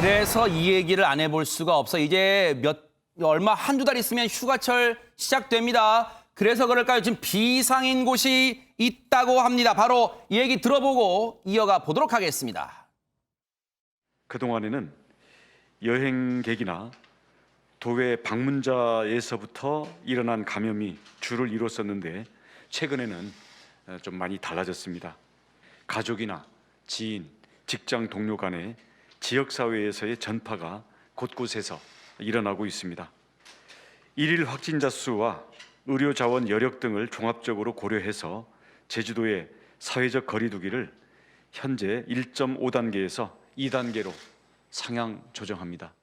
그래서 이 얘기를 안 해볼 수가 없어. 이제 한두 달 있으면 휴가철 시작됩니다. 그래서 그럴까요? 지금 비상인 곳이 있다고 합니다. 바로 이 얘기 들어보고 이어가 보도록 하겠습니다. 그동안에는 여행객이나 도외 방문자에서부터 일어난 감염이 주를 이뤘었는데 최근에는 좀 많이 달라졌습니다. 가족이나 지인, 직장 동료 간의 지역사회에서의 전파가 곳곳에서 일어나고 있습니다. 일일 확진자 수와 의료자원 여력 등을 종합적으로 고려해서 제주도의 사회적 거리 두기를 현재 1.5단계에서 2단계로 상향 조정합니다.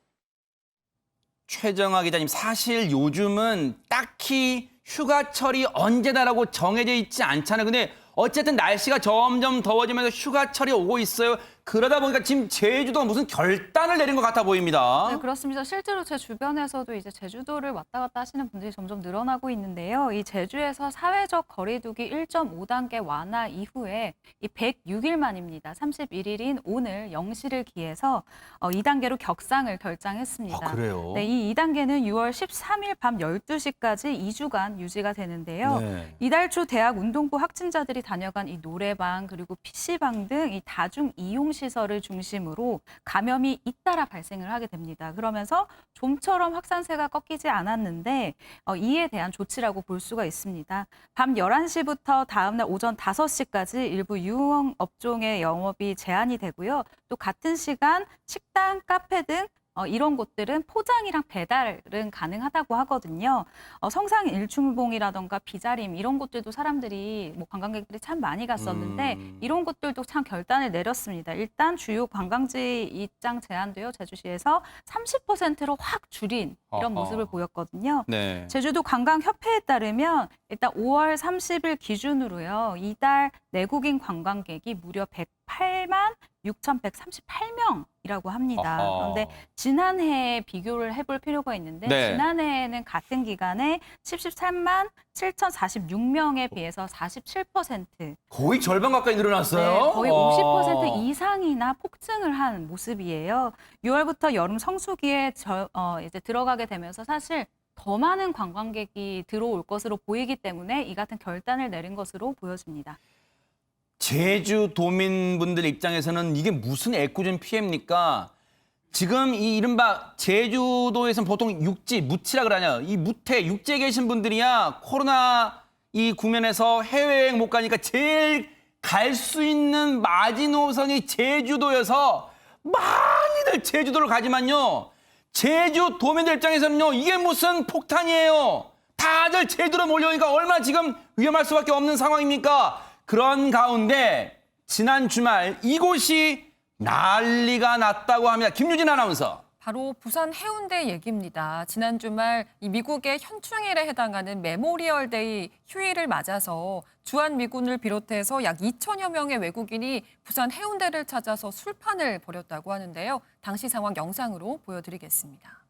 최정아 기자님, 사실 요즘은 딱히 휴가철이 언제다라고 정해져 있지 않잖아요. 근데 어쨌든 날씨가 점점 더워지면서 휴가철이 오고 있어요. 그러다 보니까 지금 제주도가 무슨 결단을 내린 것 같아 보입니다. 네, 그렇습니다. 실제로 제 주변에서도 이제 제주도를 왔다 갔다 하시는 분들이 점점 늘어나고 있는데요. 이 제주에서 사회적 거리두기 1.5단계 완화 이후에 이 106일 만입니다. 31일인 오늘 0시를 기해서 2단계로 격상을 결정했습니다. 아, 그래요? 네, 이 2단계는 6월 13일 밤 12시까지 2주간 유지가 되는데요. 네. 이달 초 대학 운동부 확진자들이 다녀간 이 노래방 그리고 PC방 등 이 다중 이용 시설을 중심으로 감염이 잇따라 발생을 하게 됩니다. 그러면서 좀처럼 확산세가 꺾이지 않았는데 이에 대한 조치라고 볼 수가 있습니다. 밤 11시부터 다음날 오전 5시까지 일부 유흥업종의 영업이 제한이 되고요. 또 같은 시간 식당, 카페 등 이런 곳들은 포장이랑 배달은 가능하다고 하거든요. 성상 일출봉이라던가 비자림 이런 곳들도 사람들이 관광객들이 참 많이 갔었는데 이런 곳들도 참 결단을 내렸습니다. 일단 주요 관광지 입장 제한도요. 제주시에서 30%로 확 줄인 이런 모습을 보였거든요. 네. 제주도 관광협회에 따르면 일단 5월 30일 기준으로요. 이달 내국인 관광객이 무려 108만 6,138명이라고 합니다. 그런데 지난해에 비교를 해볼 필요가 있는데 네. 지난해에는 같은 기간에 73만 7,046명에 비해서 47% 거의 절반 가까이 늘어났어요. 네, 거의 50% 이상이나 폭증을 한 모습이에요. 6월부터 여름 성수기에 이제 들어가게 되면서 사실 더 많은 관광객이 들어올 것으로 보이기 때문에 이 같은 결단을 내린 것으로 보여집니다. 제주도민분들 입장에서는 이게 무슨 애꿎은 피해입니까? 지금 이 이른바 제주도에서는 보통 육지, 무치라 그러냐. 이 무태, 육지에 계신 분들이야 코로나 이 국면에서 해외여행 못 가니까 제일 갈 수 있는 마지노선이 제주도여서 많이들 제주도를 가지만요. 제주도민들 입장에서는요. 이게 무슨 폭탄이에요. 다들 제주도로 몰려오니까 얼마나 지금 위험할 수밖에 없는 상황입니까? 그런 가운데 지난 주말 이곳이 난리가 났다고 합니다. 김유진 아나운서. 바로 부산 해운대 얘기입니다. 지난 주말 이 미국의 현충일에 해당하는 메모리얼 데이 휴일을 맞아서 주한미군을 비롯해서 약 2천여 명의 외국인이 부산 해운대를 찾아서 술판을 벌였다고 하는데요. 당시 상황 영상으로 보여드리겠습니다.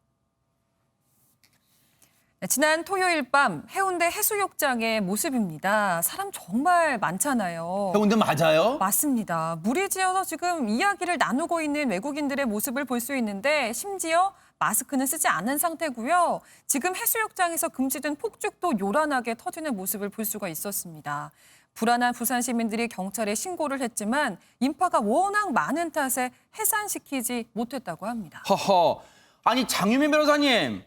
네, 지난 토요일 밤 해운대 해수욕장의 모습입니다. 사람 정말 많잖아요. 해운대 맞아요? 맞습니다. 무리지어서 지금 이야기를 나누고 있는 외국인들의 모습을 볼 수 있는데 심지어 마스크는 쓰지 않은 상태고요. 지금 해수욕장에서 금지된 폭죽도 요란하게 터지는 모습을 볼 수가 있었습니다. 불안한 부산 시민들이 경찰에 신고를 했지만 인파가 워낙 많은 탓에 해산시키지 못했다고 합니다. 허허. 아니 장유민 변호사님.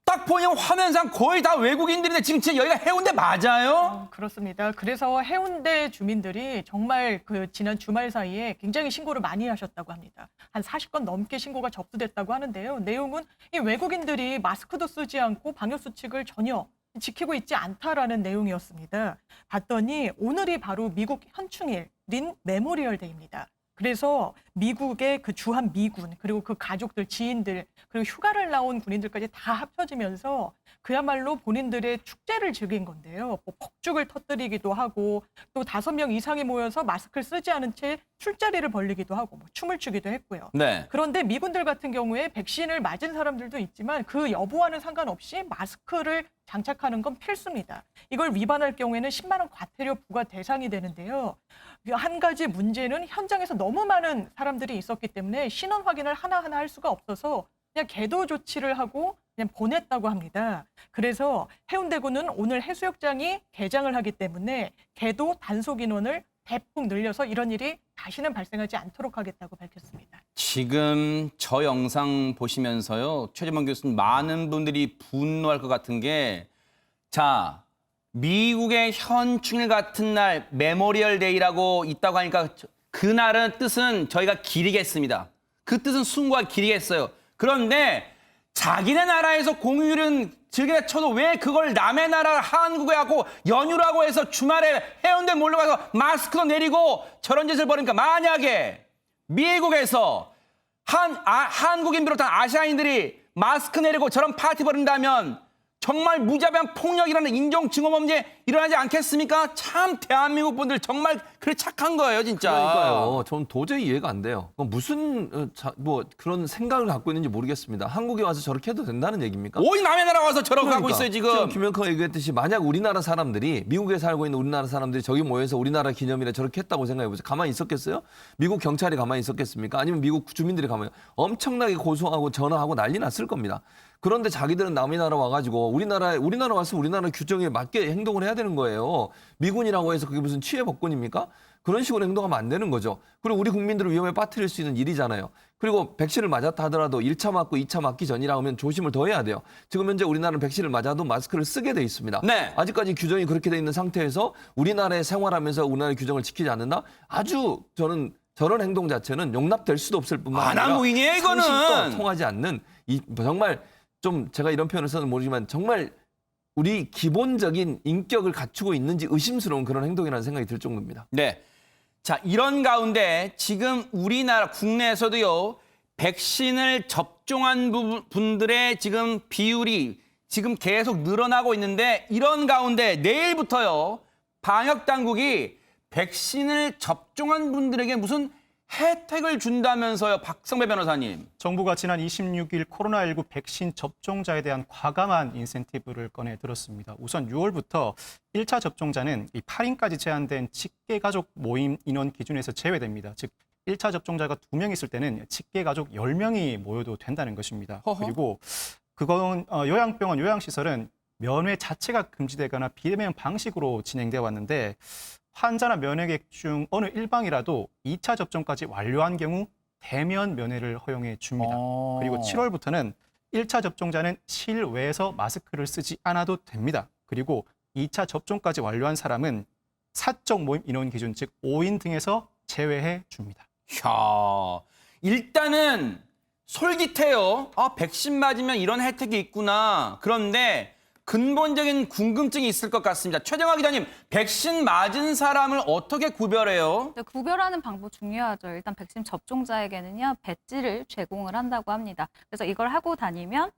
딱 보면 화면상 거의 다 외국인들인데 지금 진짜 여기가 해운대 맞아요? 그렇습니다. 그래서 해운대 주민들이 정말 지난 주말 사이에 굉장히 신고를 많이 하셨다고 합니다. 한 40건 넘게 신고가 접수됐다고 하는데요. 내용은 이 외국인들이 마스크도 쓰지 않고 방역수칙을 전혀 지키고 있지 않다라는 내용이었습니다. 봤더니 오늘이 바로 미국 현충일인 메모리얼 데이입니다. 그래서 미국의 그 주한 미군 그리고 그 가족들, 지인들 그리고 휴가를 나온 군인들까지 다 합쳐지면서 그야말로 본인들의 축제를 즐긴 건데요. 뭐 폭죽을 터뜨리기도 하고 또 5명 이상이 모여서 마스크를 쓰지 않은 채 술자리를 벌리기도 하고 뭐 춤을 추기도 했고요. 네. 그런데 미군들 같은 경우에 백신을 맞은 사람들도 있지만 그 여부와는 상관없이 마스크를 장착하는 건 필수입니다. 이걸 위반할 경우에는 10만 원 과태료 부과 대상이 되는데요. 한 가지 문제는 현장에서 너무 많은 사람들이 있었기 때문에 신원 확인을 하나하나 할 수가 없어서 그냥 계도 조치를 하고 그냥 보냈다고 합니다. 그래서 해운대구는 오늘 해수욕장이 개장을 하기 때문에 계도 단속 인원을 대폭 늘려서 이런 일이 다시는 발생하지 않도록 하겠다고 밝혔습니다. 지금 저 영상 보시면서요, 최재범 교수님 많은 분들이 분노할 것 같은 게, 자, 미국의 현충일 같은 날 메모리얼 데이라고 있다고 하니까 그날은 뜻은 저희가 기리겠습니다. 그 뜻은 순과 기리겠어요. 그런데 자기네 나라에서 공휴일은 즐기다 쳐도 왜 그걸 남의 나라 한국에 하고 연휴라고 해서 주말에 해운대 몰러 가서 마스크도 내리고 저런 짓을 벌이니까, 만약에 미국에서 한국인 비롯한 아시아인들이 마스크 내리고 저런 파티 벌인다면 정말 무자비한 폭력이라는 인종증오범죄 일어나지 않겠습니까? 참 대한민국 분들 정말 그래 착한 거예요, 진짜. 그러니까요. 전 도저히 이해가 안 돼요. 무슨 뭐 그런 생각을 갖고 있는지 모르겠습니다. 한국에 와서 저렇게 해도 된다는 얘기입니까? 오이 남의 나라 와서 저러고 하고 있어요, 지금. 김영커가 얘기했듯이 만약 우리나라 사람들이, 미국에 살고 있는 우리나라 사람들이 저기 모여서 우리나라 기념일에 저렇게 했다고 생각해보세요. 가만히 있었겠어요? 미국 경찰이 가만히 있었겠습니까? 아니면 미국 주민들이 가만히, 엄청나게 고소하고 전화하고 난리 났을 겁니다. 그런데 자기들은 남의 나라 와가지고 우리나라 와서 우리나라 규정에 맞게 행동을 해야 되는 거예요. 미군이라고 해서 그게 무슨 취해복군입니까? 그런 식으로 행동하면 안 되는 거죠. 그리고 우리 국민들을 위험에 빠뜨릴 수 있는 일이잖아요. 그리고 백신을 맞았다 하더라도 1차 맞고 2차 맞기 전이라 하면 조심을 더 해야 돼요. 지금 현재 우리나라는 백신을 맞아도 마스크를 쓰게 돼 있습니다. 네. 아직까지 규정이 그렇게 돼 있는 상태에서 우리나라에 생활하면서 우리나라의 규정을 지키지 않는다? 아주 저는 저런 행동 자체는 용납될 수도 없을 뿐만 아니라 안한무인이에요, 이거는. 상식도 통하지 않는, 정말 좀 제가 이런 표현을 써는 모르지만 정말 우리 기본적인 인격을 갖추고 있는지 의심스러운 그런 행동이라는 생각이 들 정도입니다. 네. 자, 이런 가운데 지금 우리나라 국내에서도요, 백신을 접종한 분들의 지금 비율이 지금 계속 늘어나고 있는데, 이런 가운데 내일부터요, 방역 당국이 백신을 접종한 분들에게 무슨 혜택을 준다면서요, 박성배 변호사님. 정부가 지난 26일 코로나19 백신 접종자에 대한 과감한 인센티브를 꺼내 들었습니다. 우선 6월부터 1차 접종자는 이 8인까지 제한된 직계 가족 모임 인원 기준에서 제외됩니다. 즉 1차 접종자가 2명 있을 때는 직계 가족 10명이 모여도 된다는 것입니다. 허허. 그리고 그건 요양병원, 요양시설은 면회 자체가 금지되거나 비대면 방식으로 진행되어 왔는데, 환자나 면회객 중 어느 일방이라도 2차 접종까지 완료한 경우 대면 면회를 허용해 줍니다. 그리고 7월부터는 1차 접종자는 실외에서 마스크를 쓰지 않아도 됩니다. 그리고 2차 접종까지 완료한 사람은 사적 모임 인원 기준, 즉 5인 등에서 제외해 줍니다. 이야, 일단은 솔깃해요. 아, 백신 맞으면 이런 혜택이 있구나. 그런데 근본적인 궁금증이 있을 것 같습니다. 최정화 기자님, 백신 맞은 사람을 어떻게 구별해요? 네, 구별하는 방법 중요하죠. 일단 백신 접종자에게는요, 배지를 제공을 한다고 합니다. 그래서 이걸 하고 다니면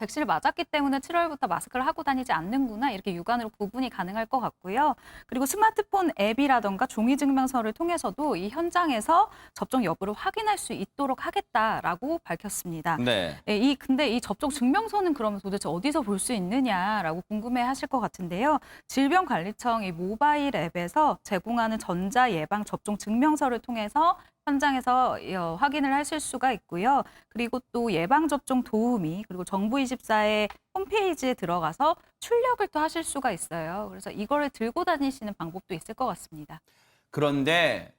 백신을 맞았기 때문에 7월부터 마스크를 하고 다니지 않는구나, 이렇게 육안으로 구분이 가능할 것 같고요. 그리고 스마트폰 앱이라던가 종이증명서를 통해서도 이 현장에서 접종 여부를 확인할 수 있도록 하겠다라고 밝혔습니다. 네. 근데 이 접종 증명서는 그러면 도대체 어디서 볼 수 있느냐라고 궁금해하실 것 같은데요. 질병관리청 이 모바일 앱에서 제공하는 전자 예방 접종 증명서를 통해서 현장에서 확인을 하실 수가 있고요. 그리고 또 예방접종 도우미, 그리고 정부24의 홈페이지에 들어가서 출력을 또 하실 수가 있어요. 그래서 이거를 들고 다니시는 방법도 있을 것 같습니다. 그런데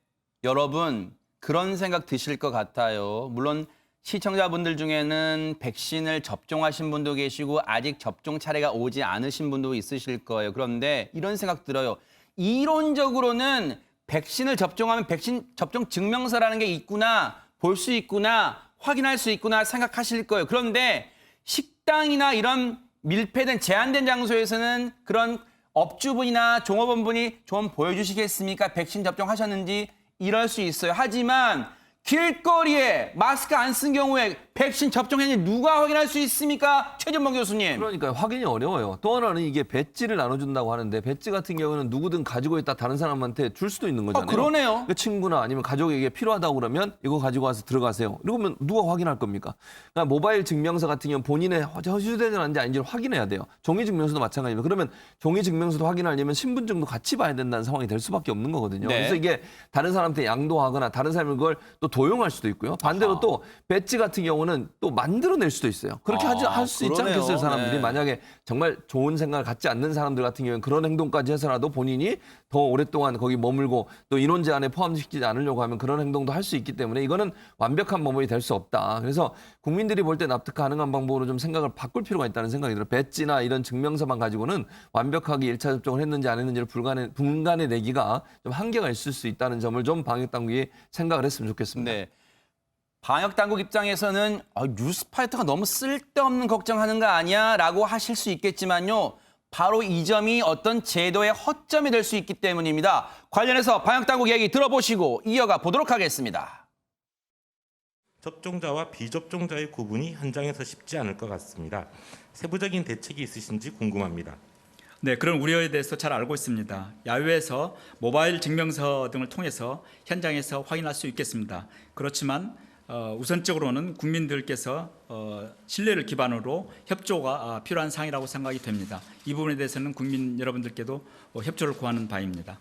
여러분, 그런 생각 드실 것 같아요. 물론 시청자분들 중에는 백신을 접종하신 분도 계시고 아직 접종 차례가 오지 않으신 분도 있으실 거예요. 그런데 이런 생각 들어요. 이론적으로는 백신을 접종하면 백신 접종 증명서라는 게 있구나, 볼 수 있구나, 확인할 수 있구나 생각하실 거예요. 그런데 식당이나 이런 밀폐된 제한된 장소에서는 그런 업주분이나 종업원분이 좀 보여주시겠습니까? 백신 접종하셨는지 이럴 수 있어요. 하지만 길거리에 마스크 안 쓴 경우에 백신 접종했는지 누가 확인할 수 있습니까? 최전봉 교수님. 그러니까 확인이 어려워요. 또 하나는 이게 배지를 나눠준다고 하는데 배지 같은 경우는 누구든 가지고 있다 다른 사람한테 줄 수도 있는 거잖아요. 그러네요. 그 친구나 아니면 가족에게 필요하다고 그러면 이거 가지고 와서 들어가세요. 이러면 누가 확인할 겁니까? 그러니까 모바일 증명서 같은 경우는 본인의 허수되는지 아닌지를 확인해야 돼요. 종이 증명서도 마찬가지입니다. 그러면 종이 증명서도 확인하려면 신분증도 같이 봐야 된다는 상황이 될 수밖에 없는 거거든요. 네. 그래서 이게 다른 사람한테 양도하거나 다른 사람이 그걸 또 도용할 수도 있고요. 반대로 또 배지 같은 경우는 또 만들어낼 수도 있어요. 그렇게 할 수 있지 그러네요. 않겠어요, 사람들이. 네. 만약에 정말 좋은 생각을 갖지 않는 사람들 같은 경우는 그런 행동까지 해서라도 본인이 더 오랫동안 거기 머물고 또 인원 제한에 포함시키지 않으려고 하면 그런 행동도 할 수 있기 때문에 이거는 완벽한 방법이 될 수 없다. 그래서 국민들이 볼 때 납득 가능한 방법으로 좀 생각을 바꿀 필요가 있다는 생각이 들어요. 배지나 이런 증명서만 가지고는 완벽하게 1차 접종을 했는지 안 했는지를 분간해 내기가 좀 한계가 있을 수 있다는 점을 좀 방역당국이 생각을 했으면 좋겠습니다. 네. 방역 당국 입장에서는 뉴스파이터가 너무 쓸데없는 걱정하는 거 아니야라고 하실 수 있겠지만요. 바로 이 점이 어떤 제도의 허점이 될 수 있기 때문입니다. 관련해서 방역 당국 얘기 들어보시고 이어가 보도록 하겠습니다. 접종자와 비접종자의 구분이 현장에서 쉽지 않을 것 같습니다. 세부적인 대책이 있으신지 궁금합니다. 네, 그런 우려에 대해서 잘 알고 있습니다. 야외에서 모바일 증명서 등을 통해서 현장에서 확인할 수 있겠습니다. 그렇지만 우선적으로는 국민들께서 신뢰를 기반으로 협조가 필요한 사항이라고 생각이 됩니다. 이 부분에 대해서는 국민 여러분들께도 협조를 구하는 바입니다.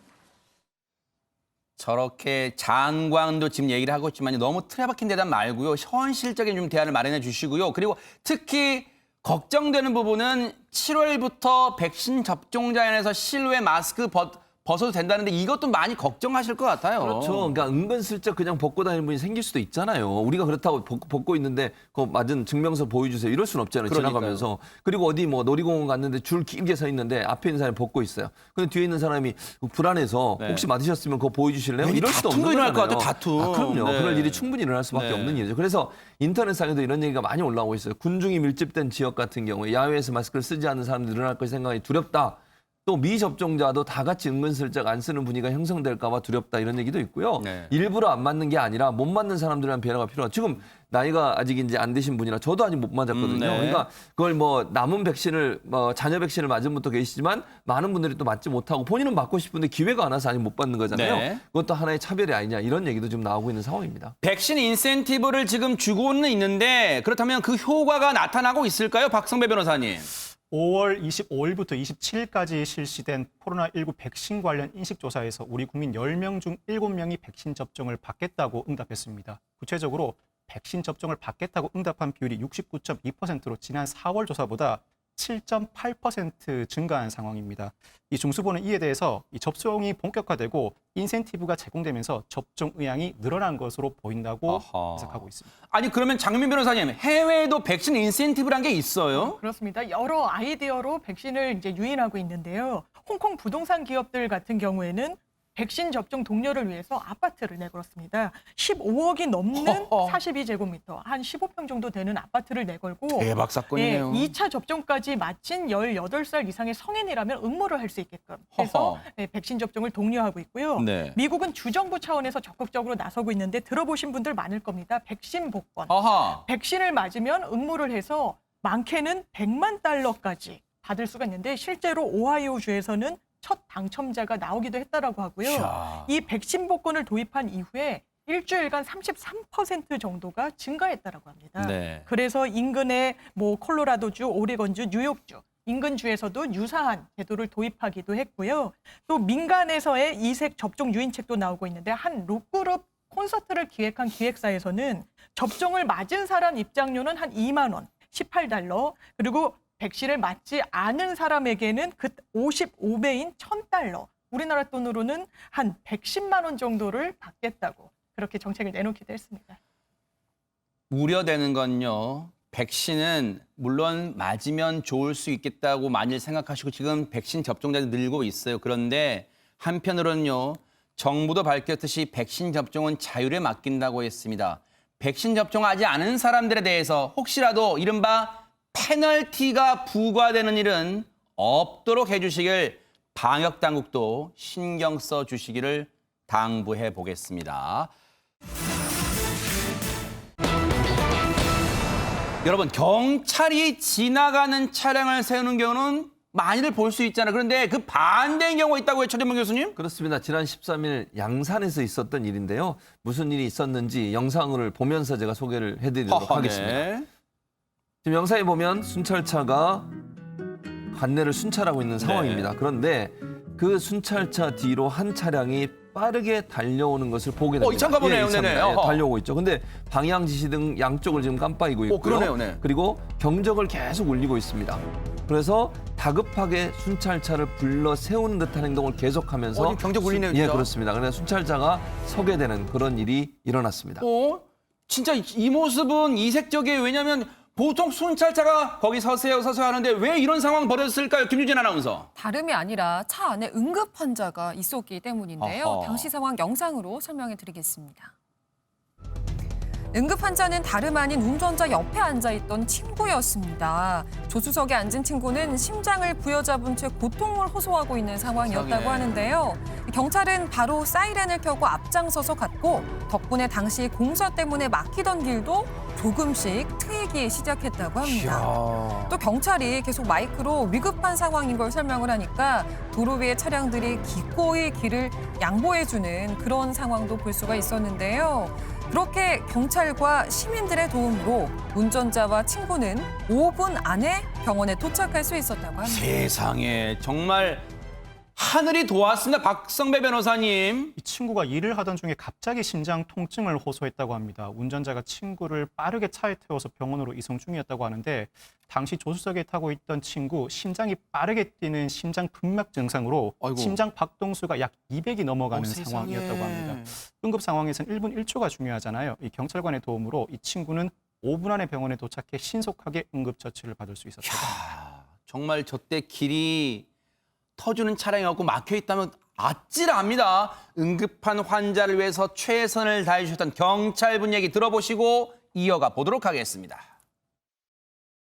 저렇게 장관도 지금 얘기를 하고 있지만 너무 틀에 박힌 대답 말고요. 현실적인 좀 대안을 마련해 주시고요. 그리고 특히 걱정되는 부분은 7월부터 백신 접종자연에서 실외 마스크 벗어도 된다는데 이것도 많이 걱정하실 것 같아요. 그렇죠. 그러니까 은근슬쩍 그냥 벗고 다니는 분이 생길 수도 있잖아요. 우리가 그렇다고 벗고 있는데 그 맞은 증명서 보여주세요. 이럴 수는 없잖아요. 그러니까요. 지나가면서. 그리고 어디 뭐 놀이공원 갔는데 줄 길게 서 있는데 앞에 있는 사람이 벗고 있어요. 근데 뒤에 있는 사람이 불안해서 네. 혹시 맞으셨으면 그거 보여주실래요? 왠지 이럴 수도 없는 다툼도 일어날 거잖아요. 것 같아요, 다툼. 그럼요. 네. 그럴 일이 충분히 일어날 수밖에 네. 없는 일이죠. 그래서 인터넷상에도 이런 얘기가 많이 올라오고 있어요. 군중이 밀집된 지역 같은 경우에 야외에서 마스크를 쓰지 않는 사람들이 늘어날 것 생각이 두렵다. 또 미접종자도 다 같이 은근슬쩍 안 쓰는 분위기가 형성될까 봐 두렵다 이런 얘기도 있고요. 네. 일부러 안 맞는 게 아니라 못 맞는 사람들이란 배려가 필요하다. 지금 나이가 아직 이제 안 되신 분이라 저도 아직 못 맞았거든요. 네. 그러니까 그걸 뭐 남은 백신을 자녀 백신을 맞은 분도 계시지만 많은 분들이 또 맞지 못하고 본인은 맞고 싶은데 기회가 안 와서 아직 못 받는 거잖아요. 네. 그것도 하나의 차별이 아니냐 이런 얘기도 지금 나오고 있는 상황입니다. 백신 인센티브를 지금 주고는 있는데 그렇다면 그 효과가 나타나고 있을까요? 박성배 변호사님. 5월 25일부터 27일까지 실시된 코로나19 백신 관련 인식조사에서 우리 국민 10명 중 7명이 백신 접종을 받겠다고 응답했습니다. 구체적으로 백신 접종을 받겠다고 응답한 비율이 69.2%로 지난 4월 조사보다 7.8% 증가한 상황입니다. 이 중수부는 이에 대해서 이 접종이 본격화되고 인센티브가 제공되면서 접종 의향이 늘어난 것으로 보인다고 아하. 해석하고 있습니다. 아니 그러면 장민 변호사님 해외에도 백신 인센티브란 게 있어요? 그렇습니다. 여러 아이디어로 백신을 이제 유인하고 있는데요. 홍콩 부동산 기업들 같은 경우에는 백신 접종 독려를 위해서 아파트를 내걸었습니다. 15억이 넘는 허허. 42제곱미터, 한 15평 정도 되는 아파트를 내걸고 대박 사건이네요. 2차 접종까지 마친 18살 이상의 성인이라면 응모를 할 수 있게끔 해서 허허. 백신 접종을 독려하고 있고요. 네. 미국은 주정부 차원에서 적극적으로 나서고 있는데 들어보신 분들 많을 겁니다. 백신 복권. 아하. 백신을 맞으면 응모를 해서 많게는 100만 달러까지 받을 수가 있는데 실제로 오하이오주에서는 첫 당첨자가 나오기도 했다라고 하고요. 이야. 이 백신 복권을 도입한 이후에 일주일간 33% 정도가 증가했다라고 합니다. 네. 그래서 인근의 뭐 콜로라도주, 오레곤주, 뉴욕주 인근 주에서도 유사한 제도를 도입하기도 했고요. 또 민간에서의 이색 접종 유인책도 나오고 있는데 한 록그룹 콘서트를 기획한 기획사에서는 접종을 맞은 사람 입장료는 한 2만 원, 18달러, 그리고 백신을 맞지 않은 사람에게는 그 55배인 1,000달러, 우리나라 돈으로는 한 110만 원 정도를 받겠다고 그렇게 정책을 내놓기도 했습니다. 우려되는 건요. 백신은 물론 맞으면 좋을 수 있겠다고 많이 생각하시고 지금 백신 접종자도 늘고 있어요. 그런데 한편으로는요. 정부도 밝혔듯이 백신 접종은 자율에 맡긴다고 했습니다. 백신 접종하지 않은 사람들에 대해서 혹시라도 이른바 페널티가 부과되는 일은 없도록 해주시길 방역당국도 신경 써주시기를 당부해 보겠습니다. 여러분, 경찰이 지나가는 차량을 세우는 경우는 많이들 볼 수 있잖아요. 그런데 그 반대인 경우가 있다고요, 최재명 교수님? 그렇습니다. 지난 13일 양산에서 있었던 일인데요. 무슨 일이 있었는지 영상을 보면서 제가 소개를 해드리도록 하겠습니다. 네. 지금 영상에 보면 순찰차가 관내를 순찰하고 있는 상황입니다. 그런데 그 순찰차 뒤로 한 차량이 빠르게 달려오는 것을 보게 됩니다. 이 차인가 보네요. 이 차입니다. 네네. 어허. 달려오고 있죠. 근데 방향 지시 등 양쪽을 지금 깜빡이고 있고요. 그러네요. 네. 그리고 경적을 계속 울리고 있습니다. 그래서 다급하게 순찰차를 불러 세우는 듯한 행동을 계속하면서 지금 경적 울리네요, 예, 진짜. 그렇습니다. 그래서 순찰차가 서게 되는 그런 일이 일어났습니다. 진짜 이 모습은 이색적이에요. 왜냐하면 보통 순찰차가 거기 서세요 하는데 왜 이런 상황 벌어졌을까요? 김유진 아나운서. 다름이 아니라 차 안에 응급 환자가 있었기 때문인데요. 어허. 당시 상황 영상으로 설명해 드리겠습니다. 응급 환자는 다름 아닌 운전자 옆에 앉아있던 친구였습니다. 조수석에 앉은 친구는 심장을 부여잡은 채 고통을 호소하고 있는 상황이었다고 세상에. 하는데요. 경찰은 바로 사이렌을 켜고 앞장서서 갔고 덕분에 당시 공사 때문에 막히던 길도 조금씩 트이기 시작했다고 합니다. 또 경찰이 계속 마이크로 위급한 상황인 걸 설명을 하니까 도로 위의 차량들이 기꺼이 길을 양보해주는 그런 상황도 볼 수가 있었는데요. 그렇게 경찰과 시민들의 도움으로 운전자와 친구는 5분 안에 병원에 도착할 수 있었다고 합니다. 세상에 정말 하늘이 도왔습니다. 박성배 변호사님. 이 친구가 일을 하던 중에 갑자기 심장 통증을 호소했다고 합니다. 운전자가 친구를 빠르게 차에 태워서 병원으로 이송 중이었다고 하는데 당시 조수석에 타고 있던 친구 심장이 빠르게 뛰는 심장 근막 증상으로 아이고. 심장 박동수가 약 200이 넘어가는 세상에. 상황이었다고 합니다. 응급 상황에서는 1분 1초가 중요하잖아요. 이 경찰관의 도움으로 이 친구는 5분 안에 병원에 도착해 신속하게 응급 처치를 받을 수 있었다고 합니다. 정말 저때 길이 터주는 차량이 없고 막혀 있다면 아찔합니다. 응급한 환자를 위해서 최선을 다해 주셨던 경찰분 얘기 들어보시고 이어가 보도록 하겠습니다.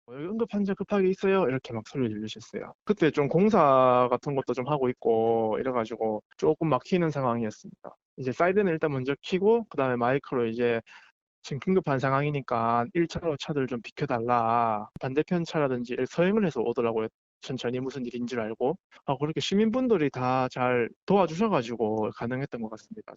여기 응급 환자 급하게 있어요. 이렇게 막 소리 들리셨어요. 그때 좀 공사 같은 것도 좀 하고 있고 이래가지고 조금 막히는 상황이었습니다. 이제 사이렌을 일단 먼저 켜고 그다음에 마이크로 이제 지금 긴급한 상황이니까 1차로 차들 좀 비켜달라. 반대편 차라든지 서행을 해서 오더라고요. 천천히 무슨 일인 줄 알고. 그렇게 시민분들이 다 잘 도와주셔가지고 가능했던 것 같습니다.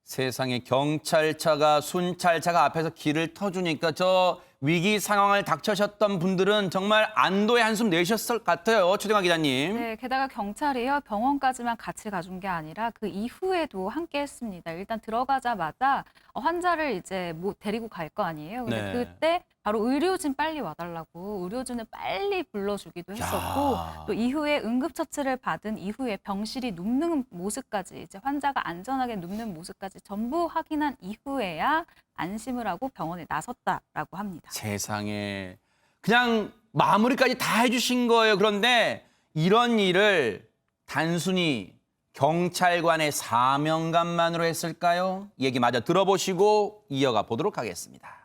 세상에 경찰차가 순찰차가 앞에서 길을 터주니까 저 위기 상황을 닥쳐셨던 분들은 정말 안도의 한숨 내셨을 것 같아요. 최정아 기자님. 네, 게다가 경찰이요 병원까지만 같이 가준 게 아니라 그 이후에도 함께했습니다. 일단 들어가자마자 환자를 이제 데리고 갈 거 아니에요. 근데 네. 그때 바로 의료진 빨리 와달라고 의료진을 빨리 불러주기도 했었고 야. 또 이후에 응급처치를 받은 이후에 병실이 눕는 모습까지 이제 환자가 안전하게 눕는 모습까지 전부 확인한 이후에야 안심을 하고 병원에 나섰다라고 합니다. 세상에 그냥 마무리까지 다 해주신 거예요. 그런데 이런 일을 단순히 경찰관의 사명감만으로 했을까요? 얘기 마저 들어보시고 이어가 보도록 하겠습니다.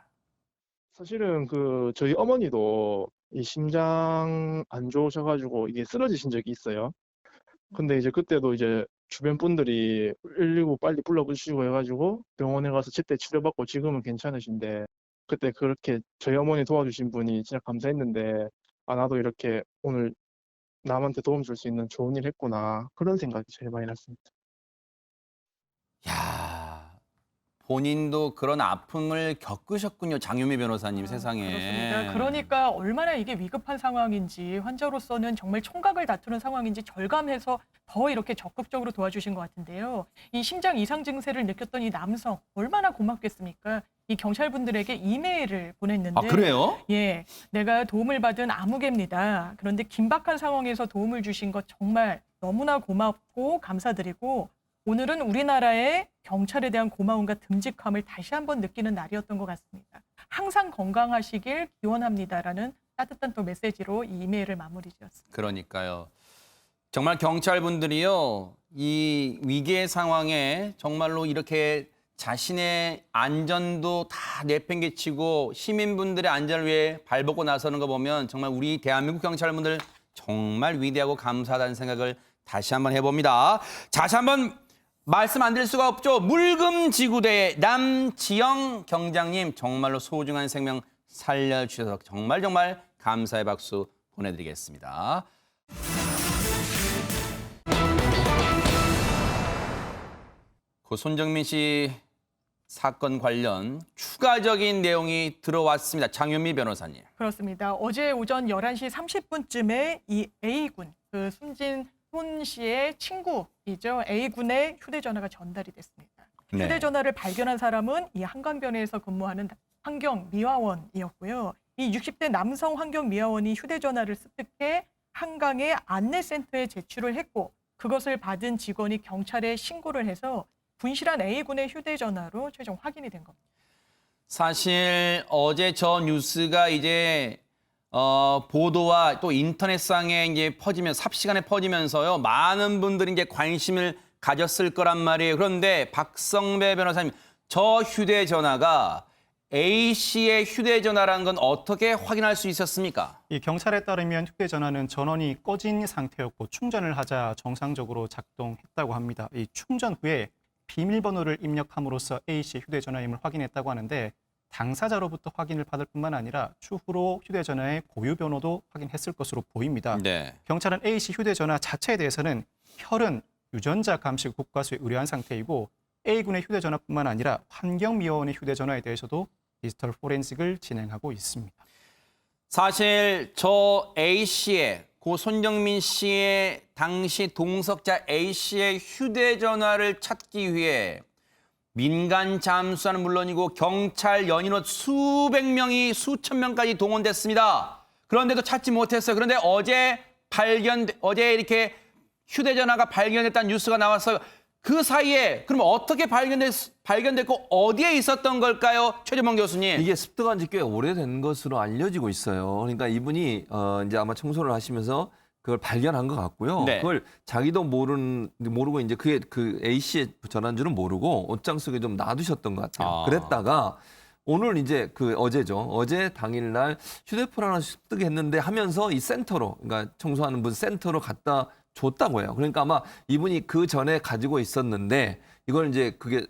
사실은 저희 어머니도 이 심장 안 좋으셔가지고 이게 쓰러지신 적이 있어요. 근데 이제 그때도 이제 주변 분들이 119 빨리 불러주시고 해가지고 병원에 가서 제때 치료받고 지금은 괜찮으신데 그때 그렇게 저희 어머니 도와주신 분이 진짜 감사했는데 나도 이렇게 오늘 남한테 도움 줄 수 있는 좋은 일 했구나 그런 생각이 제일 많이 났습니다. 야, 본인도 그런 아픔을 겪으셨군요. 장유미 변호사님 세상에. 그렇습니다. 그러니까 얼마나 이게 위급한 상황인지 환자로서는 정말 총각을 다투는 상황인지 절감해서 더 이렇게 적극적으로 도와주신 것 같은데요. 이 심장 이상 증세를 느꼈던 이 남성 얼마나 고맙겠습니까? 이 경찰분들에게 이메일을 보냈는데 그래요? 예, 내가 도움을 받은 아무개입니다. 그런데 긴박한 상황에서 도움을 주신 것 정말 너무나 고맙고 감사드리고 오늘은 우리나라의 경찰에 대한 고마움과 듬직함을 다시 한번 느끼는 날이었던 것 같습니다. 항상 건강하시길 기원합니다라는 따뜻한 또 메시지로 이 이메일을 마무리 지었습니다. 그러니까요. 정말 경찰분들이요. 이 위기의 상황에 정말로 이렇게 자신의 안전도 다 내팽개치고 시민분들의 안전을 위해 발벗고 나서는 거 보면 정말 우리 대한민국 경찰분들 정말 위대하고 감사하다는 생각을 다시 한번 해봅니다. 다시 한번 말씀 안 드릴 수가 없죠. 물금지구대의 남지영 경장님 정말로 소중한 생명 살려주셔서 정말 정말 감사의 박수 보내드리겠습니다. 고 손정민 씨 사건 관련 추가적인 내용이 들어왔습니다. 장윤미 변호사님. 그렇습니다. 어제 오전 11시 30분쯤에 이 A군, 그 숨진 손 씨의 친구이죠. A군의 휴대전화가 전달이 됐습니다. 네. 휴대전화를 발견한 사람은 이 한강변에서 근무하는 환경미화원이었고요. 이 60대 남성 환경미화원이 휴대전화를 습득해 한강의 안내센터에 제출을 했고 그것을 받은 직원이 경찰에 신고를 해서 분실한 A군의 휴대전화로 최종 확인이 된 겁니다. 사실 어제 저 뉴스가 이제 보도와 또 인터넷상에 이제 퍼지면서 삽시간에 퍼지면서요. 많은 분들이 이제 관심을 가졌을 거란 말이에요. 그런데 박성배 변호사님, 저 휴대전화가 A 씨의 휴대전화라는 건 어떻게 확인할 수 있었습니까? 이 경찰에 따르면 휴대전화는 전원이 꺼진 상태였고 충전을 하자 정상적으로 작동했다고 합니다. 이 충전 후에 비밀번호를 입력함으로써 A 씨의 휴대전화임을 확인했다고 하는데 당사자로부터 확인을 받을 뿐만 아니라 추후로 휴대전화의 고유 번호도 확인했을 것으로 보입니다. 네. 경찰은 A 씨 휴대전화 자체에 대해서는 혈흔, 유전자 감식 국과수에 의뢰한 상태이고 A군의 휴대전화뿐만 아니라 환경미화원의 휴대전화에 대해서도 디지털 포렌식을 진행하고 있습니다. 사실 저 A 씨의 고 손정민 씨의 당시 동석자 A 씨의 휴대전화를 찾기 위해 민간 잠수사는 물론이고 경찰 연인원 수백 명이 수천 명까지 동원됐습니다. 그런데도 찾지 못했어요. 그런데 어제 이렇게 휴대전화가 발견됐다는 뉴스가 나왔어요. 그 사이에 그럼 어떻게 발견됐고 어디에 있었던 걸까요? 최재범 교수님. 이게 습득한 지 꽤 오래된 것으로 알려지고 있어요. 그러니까 이분이 이제 아마 청소를 하시면서 그걸 발견한 것 같고요. 네. 그걸 자기도 모르고 이제 그게 그 A 씨의 전화인 줄은 모르고 옷장 속에 좀 놔두셨던 것 같아요. 아. 그랬다가 오늘 이제 어제죠. 어제 당일날 휴대폰 하나 습득했는데 하면서 이 센터로, 그러니까 청소하는 분 센터로 갖다 줬다고 해요. 그러니까 아마 이분이 그 전에 가지고 있었는데 이걸 이제 그게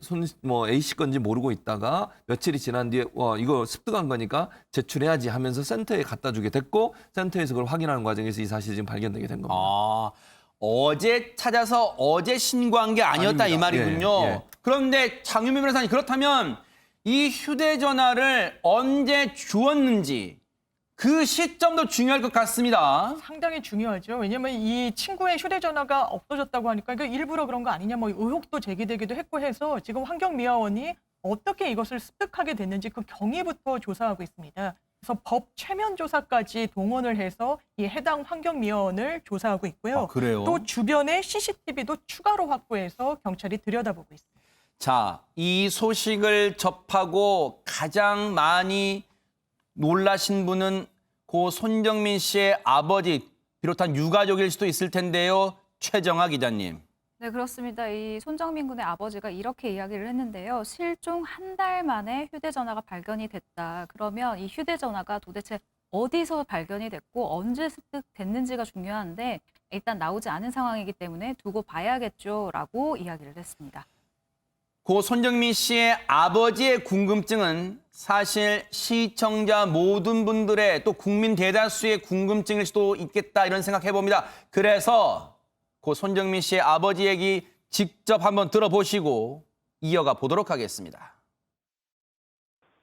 A 씨 건지 모르고 있다가 며칠이 지난 뒤에 이거 습득한 거니까 제출해야지 하면서 센터에 갖다 주게 됐고 센터에서 그걸 확인하는 과정에서 이 사실이 지금 발견되게 된 겁니다. 아, 어제 찾아서 어제 신고한 게 아니었다 아닙니다. 이 말이군요. 예, 예. 그런데 장윤미 변호사님, 그렇다면 이 휴대전화를 언제 주었는지 그 시점도 중요할 것 같습니다. 상당히 중요하죠. 왜냐하면 이 친구의 휴대전화가 없어졌다고 하니까 이거 일부러 그런 거 아니냐 뭐 의혹도 제기되기도 했고 해서 지금 환경미화원이 어떻게 이것을 습득하게 됐는지 그 경위부터 조사하고 있습니다. 그래서 법 최면 조사까지 동원을 해서 이 해당 환경미화원을 조사하고 있고요. 아, 그래요? 또 주변의 CCTV도 추가로 확보해서 경찰이 들여다보고 있습니다. 자, 이 소식을 접하고 가장 많이 놀라신 분은 고 손정민 씨의 아버지 비롯한 유가족일 수도 있을 텐데요. 최정아 기자님. 네, 그렇습니다. 이 손정민 군의 아버지가 이렇게 이야기를 했는데요. 실종 한 달 만에 휴대전화가 발견이 됐다. 그러면 이 휴대전화가 도대체 어디서 발견이 됐고 언제 습득됐는지가 중요한데 일단 나오지 않은 상황이기 때문에 두고 봐야겠죠라고 이야기를 했습니다. 고 손정민 씨의 아버지의 궁금증은 사실 시청자 모든 분들의 또 국민 대다수의 궁금증일 수도 있겠다 이런 생각해 봅니다. 그래서 고 손정민 씨의 아버지 얘기 직접 한번 들어보시고 이어가 보도록 하겠습니다.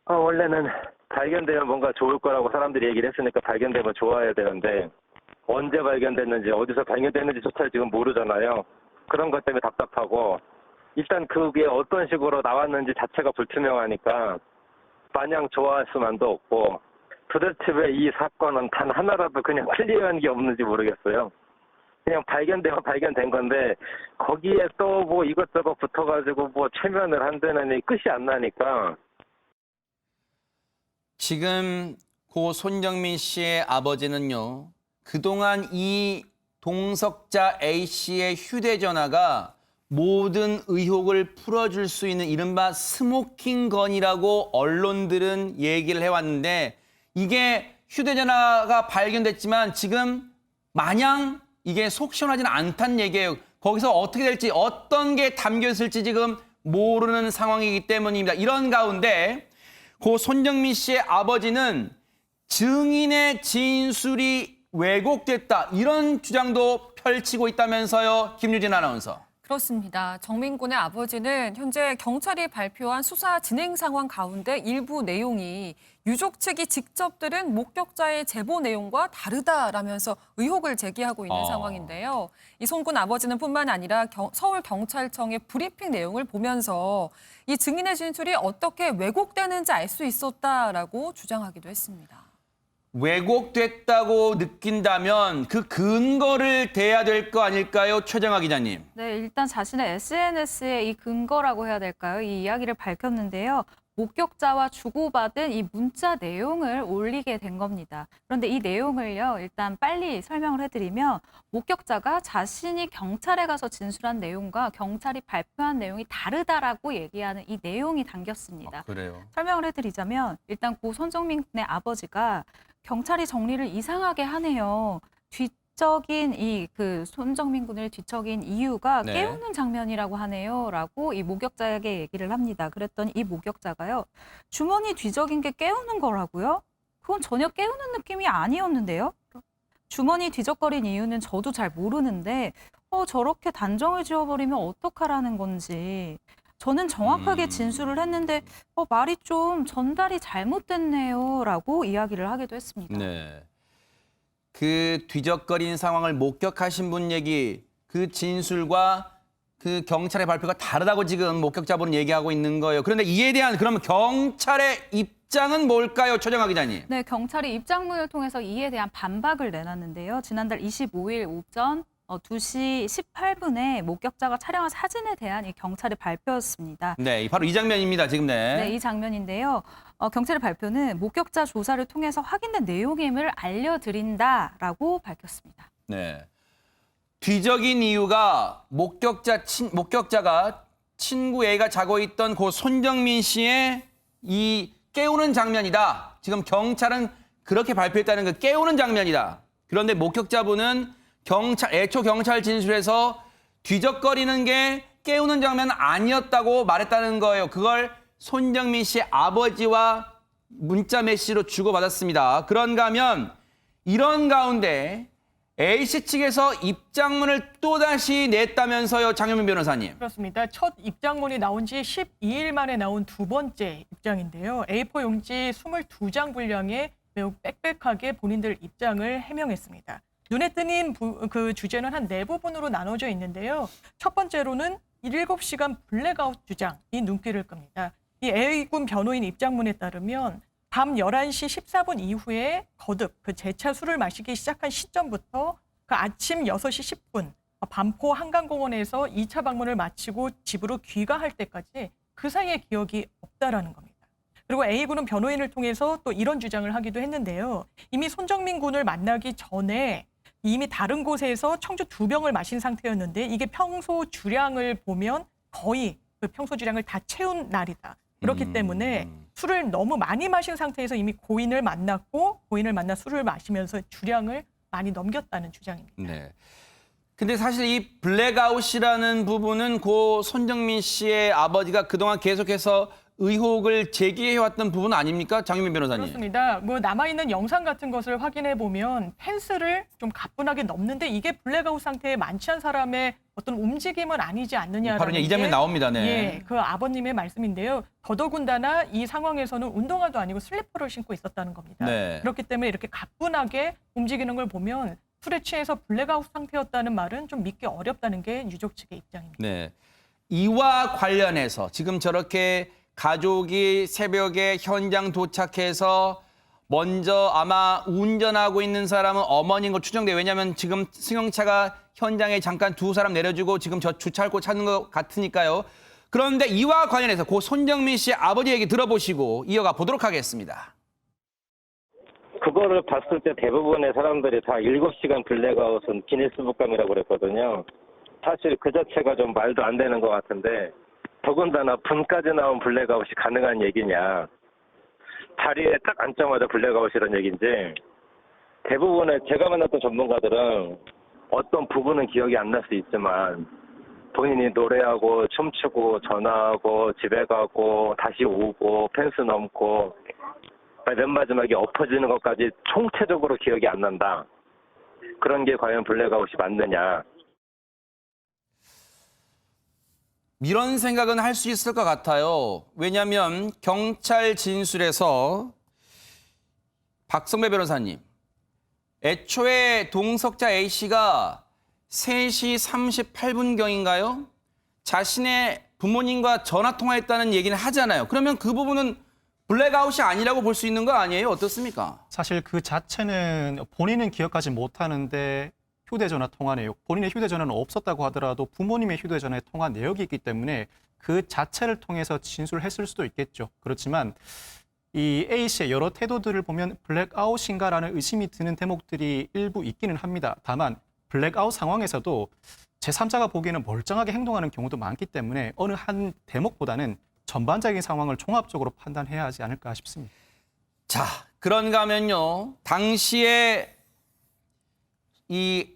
원래는 발견되면 뭔가 좋을 거라고 사람들이 얘기를 했으니까 발견되면 좋아야 되는데 언제 발견됐는지 어디서 발견됐는지조차 지금 모르잖아요. 그런 것 때문에 답답하고 일단 그게 어떤 식으로 나왔는지 자체가 불투명하니까 마냥 좋아할 수만도 없고 도대체 왜 이 사건은 단 하나라도 그냥 클리어한 게 없는지 모르겠어요. 그냥 발견되면 발견된 건데 거기에 또 뭐 이것저것 붙어가지고 뭐 최면을 한다느니 끝이 안 나니까. 지금 고 손정민 씨의 아버지는요. 그동안 이 동석자 A 씨의 휴대전화가 모든 의혹을 풀어줄 수 있는 이른바 스모킹건이라고 언론들은 얘기를 해왔는데 이게 휴대전화가 발견됐지만 지금 마냥 이게 속 시원하지는 않다는 얘기예요. 거기서 어떻게 될지 어떤 게 담겨 있을지 지금 모르는 상황이기 때문입니다. 이런 가운데 고 손정민 씨의 아버지는 증인의 진술이 왜곡됐다 이런 주장도 펼치고 있다면서요, 김유진 아나운서. 그렇습니다. 정민 군의 아버지는 현재 경찰이 발표한 수사 진행 상황 가운데 일부 내용이 유족 측이 직접 들은 목격자의 제보 내용과 다르다라면서 의혹을 제기하고 있는 상황인데요. 이 손 군 아버지는 뿐만 아니라 서울경찰청의 브리핑 내용을 보면서 이 증인의 진술이 어떻게 왜곡되는지 알 수 있었다라고 주장하기도 했습니다. 왜곡됐다고 느낀다면 그 근거를 대야 될 거 아닐까요, 최정아 기자님? 네, 일단 자신의 SNS에 이 근거라고 해야 될까요? 이 이야기를 밝혔는데요. 목격자와 주고받은 이 문자 내용을 올리게 된 겁니다. 그런데 이 내용을요, 일단 빨리 설명을 해드리면 목격자가 자신이 경찰에 가서 진술한 내용과 경찰이 발표한 내용이 다르다라고 얘기하는 이 내용이 담겼습니다. 그래요. 설명을 해드리자면 일단 고 손정민 군의 아버지가 경찰이 정리를 이상하게 하네요. 뒤척인 손정민 군을 뒤척인 이유가 네. 깨우는 장면이라고 하네요라고 이 목격자에게 얘기를 합니다. 그랬더니 이 목격자가요. 주머니 뒤적인 게 깨우는 거라고요? 그건 전혀 깨우는 느낌이 아니었는데요. 주머니 뒤적거린 이유는 저도 잘 모르는데 저렇게 단정을 지어버리면 어떡하라는 건지. 저는 정확하게 진술을 했는데 말이 좀 전달이 잘못됐네요라고 이야기를 하기도 했습니다. 네. 그 뒤적거리는 상황을 목격하신 분 얘기, 그 진술과 그 경찰의 발표가 다르다고 지금 목격자분은 얘기하고 있는 거예요. 그런데 이에 대한 그러면 경찰의 입장은 뭘까요, 최정아 기자님? 네, 경찰이 입장문을 통해서 이에 대한 반박을 내놨는데요. 지난달 25일 오전 2시 18분에 목격자가 촬영한 사진에 대한 이 경찰의 발표였습니다. 네, 바로 이 장면입니다, 지금. 네, 이 장면인데요. 경찰의 발표는 목격자 조사를 통해서 확인된 내용임을 알려드린다라고 밝혔습니다. 네. 뒤적인 이유가 목격자가 친구 A가 자고 있던 고 손정민 씨의 이 깨우는 장면이다. 지금 경찰은 그렇게 발표했다는 그 깨우는 장면이다. 그런데 목격자분은 애초 경찰 진술에서 뒤적거리는 게 깨우는 장면은 아니었다고 말했다는 거예요. 그걸 손정민 씨의 아버지와 문자 메시지로 주고받았습니다. 그런가 하면 이런 가운데 A씨 측에서 입장문을 또다시 냈다면서요, 장현민 변호사님. 그렇습니다. 첫 입장문이 나온 지 12일 만에 나온 두 번째 입장인데요. A4 용지 22장 분량에 매우 빽빽하게 본인들 입장을 해명했습니다. 눈에 띄는 그 주제는 한 네 부분으로 나눠져 있는데요. 첫 번째로는 7시간 블랙아웃 주장이 눈길을 끕니다. 이 A군 변호인 입장문에 따르면 밤 11시 14분 이후에 거듭 그 재차 술을 마시기 시작한 시점부터 그 아침 6시 10분 반포 한강공원에서 2차 방문을 마치고 집으로 귀가할 때까지 그 사이의 기억이 없다라는 겁니다. 그리고 A군은 변호인을 통해서 또 이런 주장을 하기도 했는데요. 이미 손정민 군을 만나기 전에 이미 다른 곳에서 청주 2병을 마신 상태였는데 이게 평소 주량을 보면 거의 그 평소 주량을 다 채운 날이다. 그렇기 때문에 술을 너무 많이 마신 상태에서 이미 고인을 만났고 고인을 만나 술을 마시면서 주량을 많이 넘겼다는 주장입니다. 네. 근데 사실 이 블랙아웃이라는 부분은 고 손정민 씨의 아버지가 그동안 계속해서 의혹을 제기해왔던 부분 아닙니까? 장윤민 변호사님. 그렇습니다. 남아있는 영상 같은 것을 확인해 보면 펜스를 좀 가뿐하게 넘는데 이게 블랙아웃 상태에 만취한 사람의 어떤 움직임은 아니지 않느냐라는 바로 이 장면 나옵니다. 네. 예, 그 아버님의 말씀인데요. 더더군다나 이 상황에서는 운동화도 아니고 슬리퍼를 신고 있었다는 겁니다. 네. 그렇기 때문에 이렇게 가뿐하게 움직이는 걸 보면 술에 취해서 블랙아웃 상태였다는 말은 좀 믿기 어렵다는 게 유족 측의 입장입니다. 네. 이와 관련해서 지금 저렇게 가족이 새벽에 현장 도착해서 먼저 아마 운전하고 있는 사람은 어머니인 걸 추정돼요. 왜냐하면 지금 승용차가 현장에 잠깐 두 사람 내려주고 지금 저 주차할 곳 찾는 것 같으니까요. 그런데 이와 관련해서 고 손정민 씨의 아버지 얘기 들어보시고 이어가 보도록 하겠습니다. 그거를 봤을 때 대부분의 사람들이 다 7시간 블랙아웃은 기네스북감이라고 그랬거든요. 사실 그 자체가 좀 말도 안 되는 것 같은데 더군다나 분까지 나온 블랙아웃이 가능한 얘기냐. 자리에 딱 앉자마자 블랙아웃이라는 얘기인지 대부분의 제가 만났던 전문가들은 어떤 부분은 기억이 안 날 수 있지만 본인이 노래하고 춤추고 전화하고 집에 가고 다시 오고 펜스 넘고 맨 마지막에 엎어지는 것까지 총체적으로 기억이 안 난다. 그런 게 과연 블랙아웃이 맞느냐. 이런 생각은 할 수 있을 것 같아요. 왜냐하면 경찰 진술에서 박성배 변호사님, 애초에 동석자 A씨가 3시 38분경인가요? 자신의 부모님과 전화통화했다는 얘기는 하잖아요. 그러면 그 부분은 블랙아웃이 아니라고 볼 수 있는 거 아니에요? 어떻습니까? 사실 그 자체는 본인은 기억하지 못하는데 휴대전화 통화 내역, 본인의 휴대전화는 없었다고 하더라도 부모님의 휴대전화에 통화 내역이 있기 때문에 그 자체를 통해서 진술했을 수도 있겠죠. 그렇지만 이 A씨의 여러 태도들을 보면 블랙아웃인가라는 의심이 드는 대목들이 일부 있기는 합니다. 다만 블랙아웃 상황에서도 제3자가 보기에는 멀쩡하게 행동하는 경우도 많기 때문에 어느 한 대목보다는 전반적인 상황을 종합적으로 판단해야 하지 않을까 싶습니다. 자, 그런가 하면요. 당시에 이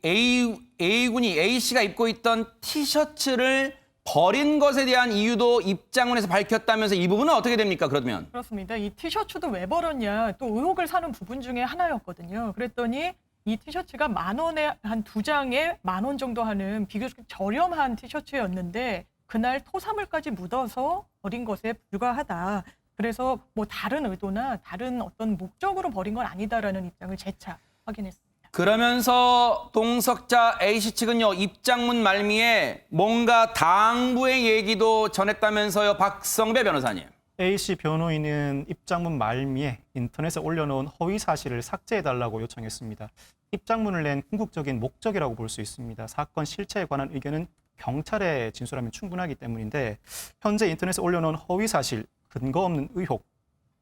A군이 A씨가 입고 있던 티셔츠를 버린 것에 대한 이유도 입장문에서 밝혔다면서 이 부분은 어떻게 됩니까? 그러면 그렇습니다. 이 티셔츠도 왜 버렸냐 또 의혹을 사는 부분 중에 하나였거든요. 그랬더니 이 티셔츠가 10,000원에 한 2장에 10,000원 정도 하는 비교적 저렴한 티셔츠였는데 그날 토사물까지 묻어서 버린 것에 불과하다. 그래서 뭐 다른 의도나 다른 어떤 목적으로 버린 건 아니다라는 입장을 재차 확인했습니다. 그러면서 동석자 A씨 측은요. 입장문 말미에 뭔가 당부의 얘기도 전했다면서요. 박성배 변호사님. A씨 변호인은 입장문 말미에 인터넷에 올려놓은 허위 사실을 삭제해달라고 요청했습니다. 입장문을 낸 궁극적인 목적이라고 볼 수 있습니다. 사건 실체에 관한 의견은 경찰에 진술하면 충분하기 때문인데 현재 인터넷에 올려놓은 허위 사실, 근거 없는 의혹,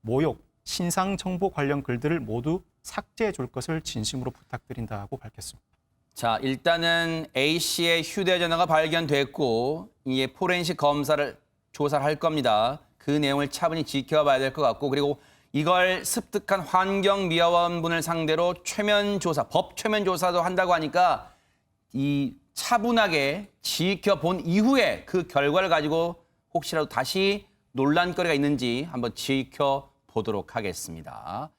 모욕, 신상 정보 관련 글들을 모두 삭제해 줄 것을 진심으로 부탁드린다고 밝혔습니다. 자, 일단은 A씨의 휴대전화가 발견됐고 이에 포렌식 검사를 조사를 할 겁니다. 그 내용을 차분히 지켜봐야 될 것 같고 그리고 이걸 습득한 환경미화원분을 상대로 최면 조사, 법 최면 조사도 한다고 하니까 이 차분하게 지켜본 이후에 그 결과를 가지고 혹시라도 다시 논란거리가 있는지 한번 지켜보도록 하겠습니다.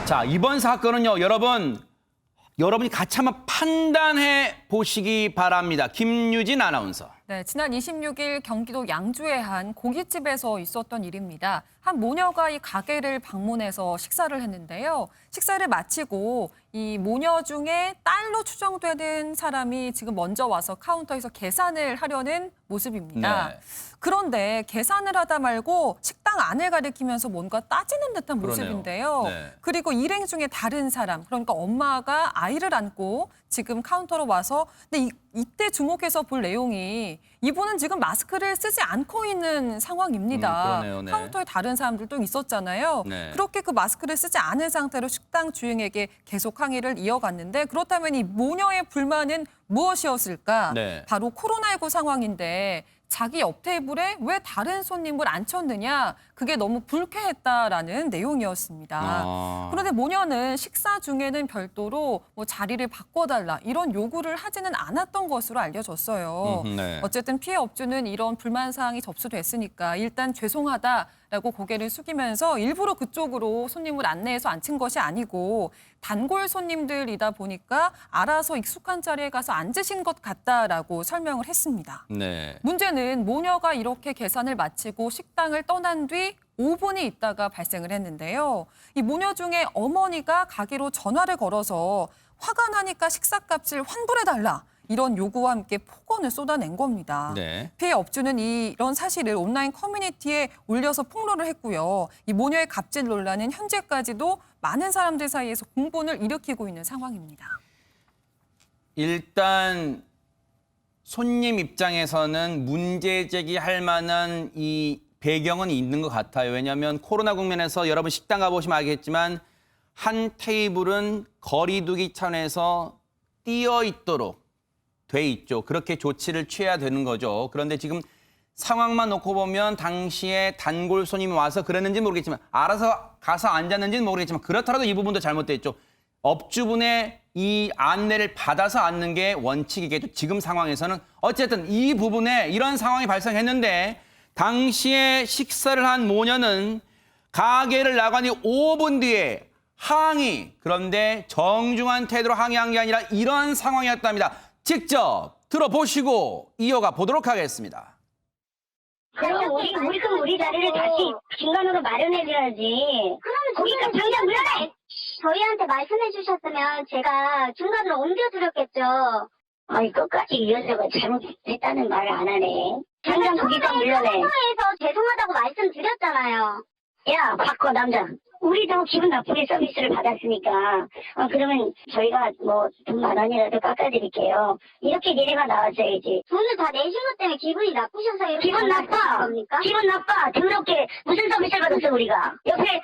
자, 이번 사건은요, 여러분이 같이 한번 판단해 보시기 바랍니다. 김유진 아나운서. 네, 지난 26일 경기도 양주의 한 고깃집에서 있었던 일입니다. 한 모녀가 이 가게를 방문해서 식사를 했는데요. 식사를 마치고 이 모녀 중에 딸로 추정되는 사람이 지금 먼저 와서 카운터에서 계산을 하려는 모습입니다. 네. 그런데 계산을 하다 말고 식당 안을 가리키면서 뭔가 따지는 듯한 그러네요. 모습인데요. 네. 그리고 일행 중에 다른 사람, 그러니까 엄마가 아이를 안고 지금 카운터로 와서 근데 이때 주목해서 볼 내용이 이분은 지금 마스크를 쓰지 않고 있는 상황입니다. 그러네요. 네. 카운터에 다른 사람들도 있었잖아요. 네. 그렇게 그 마스크를 쓰지 않은 상태로 식당 주인에게 계속 항의를 이어갔는데 그렇다면 이 모녀의 불만은 무엇이었을까? 네. 바로 코로나19 상황인데 자기 옆 테이블에 왜 다른 손님을 앉혔느냐? 그게 너무 불쾌했다라는 내용이었습니다. 그런데 모녀는 식사 중에는 별도로 뭐 자리를 바꿔달라 이런 요구를 하지는 않았던 것으로 알려졌어요. 네. 어쨌든 피해 업주는 이런 불만 사항이 접수됐으니까 일단 죄송하다라고 고개를 숙이면서 일부러 그쪽으로 손님을 안내해서 앉힌 것이 아니고 단골 손님들이다 보니까 알아서 익숙한 자리에 가서 앉으신 것 같다라고 설명을 했습니다. 네. 문제는 모녀가 이렇게 계산을 마치고 식당을 떠난 뒤 5분이 있다가 발생을 했는데요. 이 모녀 중에 어머니가 가게로 전화를 걸어서 화가 나니까 식사값을 환불해달라. 이런 요구와 함께 폭언을 쏟아낸 겁니다. 네. 피해 업주는 이런 사실을 온라인 커뮤니티에 올려서 폭로를 했고요. 이 모녀의 갑질 논란은 현재까지도 많은 사람들 사이에서 공분을 일으키고 있는 상황입니다. 일단 손님 입장에서는 문제 제기할 만한 이 배경은 있는 것 같아요. 왜냐하면 코로나 국면에서 여러분 식당 가보시면 알겠지만 한 테이블은 거리 두기 차원에서 띄어 있도록 돼 있죠. 그렇게 조치를 취해야 되는 거죠. 그런데 지금 상황만 놓고 보면 당시에 단골 손님이 와서 그랬는지 모르겠지만 알아서 가서 앉았는지는 모르겠지만 그렇더라도 이 부분도 잘못돼 있죠. 업주분의 이 안내를 받아서 앉는 게 원칙이겠죠. 지금 상황에서는 어쨌든 이 부분에 이런 상황이 발생했는데 당시에 식사를 한 모녀는 가게를 나간 뒤 5분 뒤에 항의, 그런데 정중한 태도로 항의한 게 아니라 이런 상황이었답니다. 직접 들어보시고 이어가 보도록 하겠습니다. 그럼 우리 자리를 다시 중간으로 마련해줘야지. 거기까지 당장 물러나! 저희한테 말씀해 주셨으면 제가 중간으로 옮겨드렸겠죠. 아니, 끝까지 이 여자가 잘못했다는 말을 안 하네. 당장 거기까지 물러내. 청소에서 죄송하다고 말씀드렸잖아요. 야, 바꿔, 남자. 우리도 기분 나쁘게 서비스를 받았으니까 그러면 저희가 뭐 돈 10,000원이라도 깎아드릴게요. 이렇게 니네가 나왔어야지. 돈을 다 내신 것 때문에 기분이 나쁘셔서 이렇게 기분 나빠. 겁니까? 기분 나빠. 더럽게 무슨 서비스를 받았어 우리가. 옆에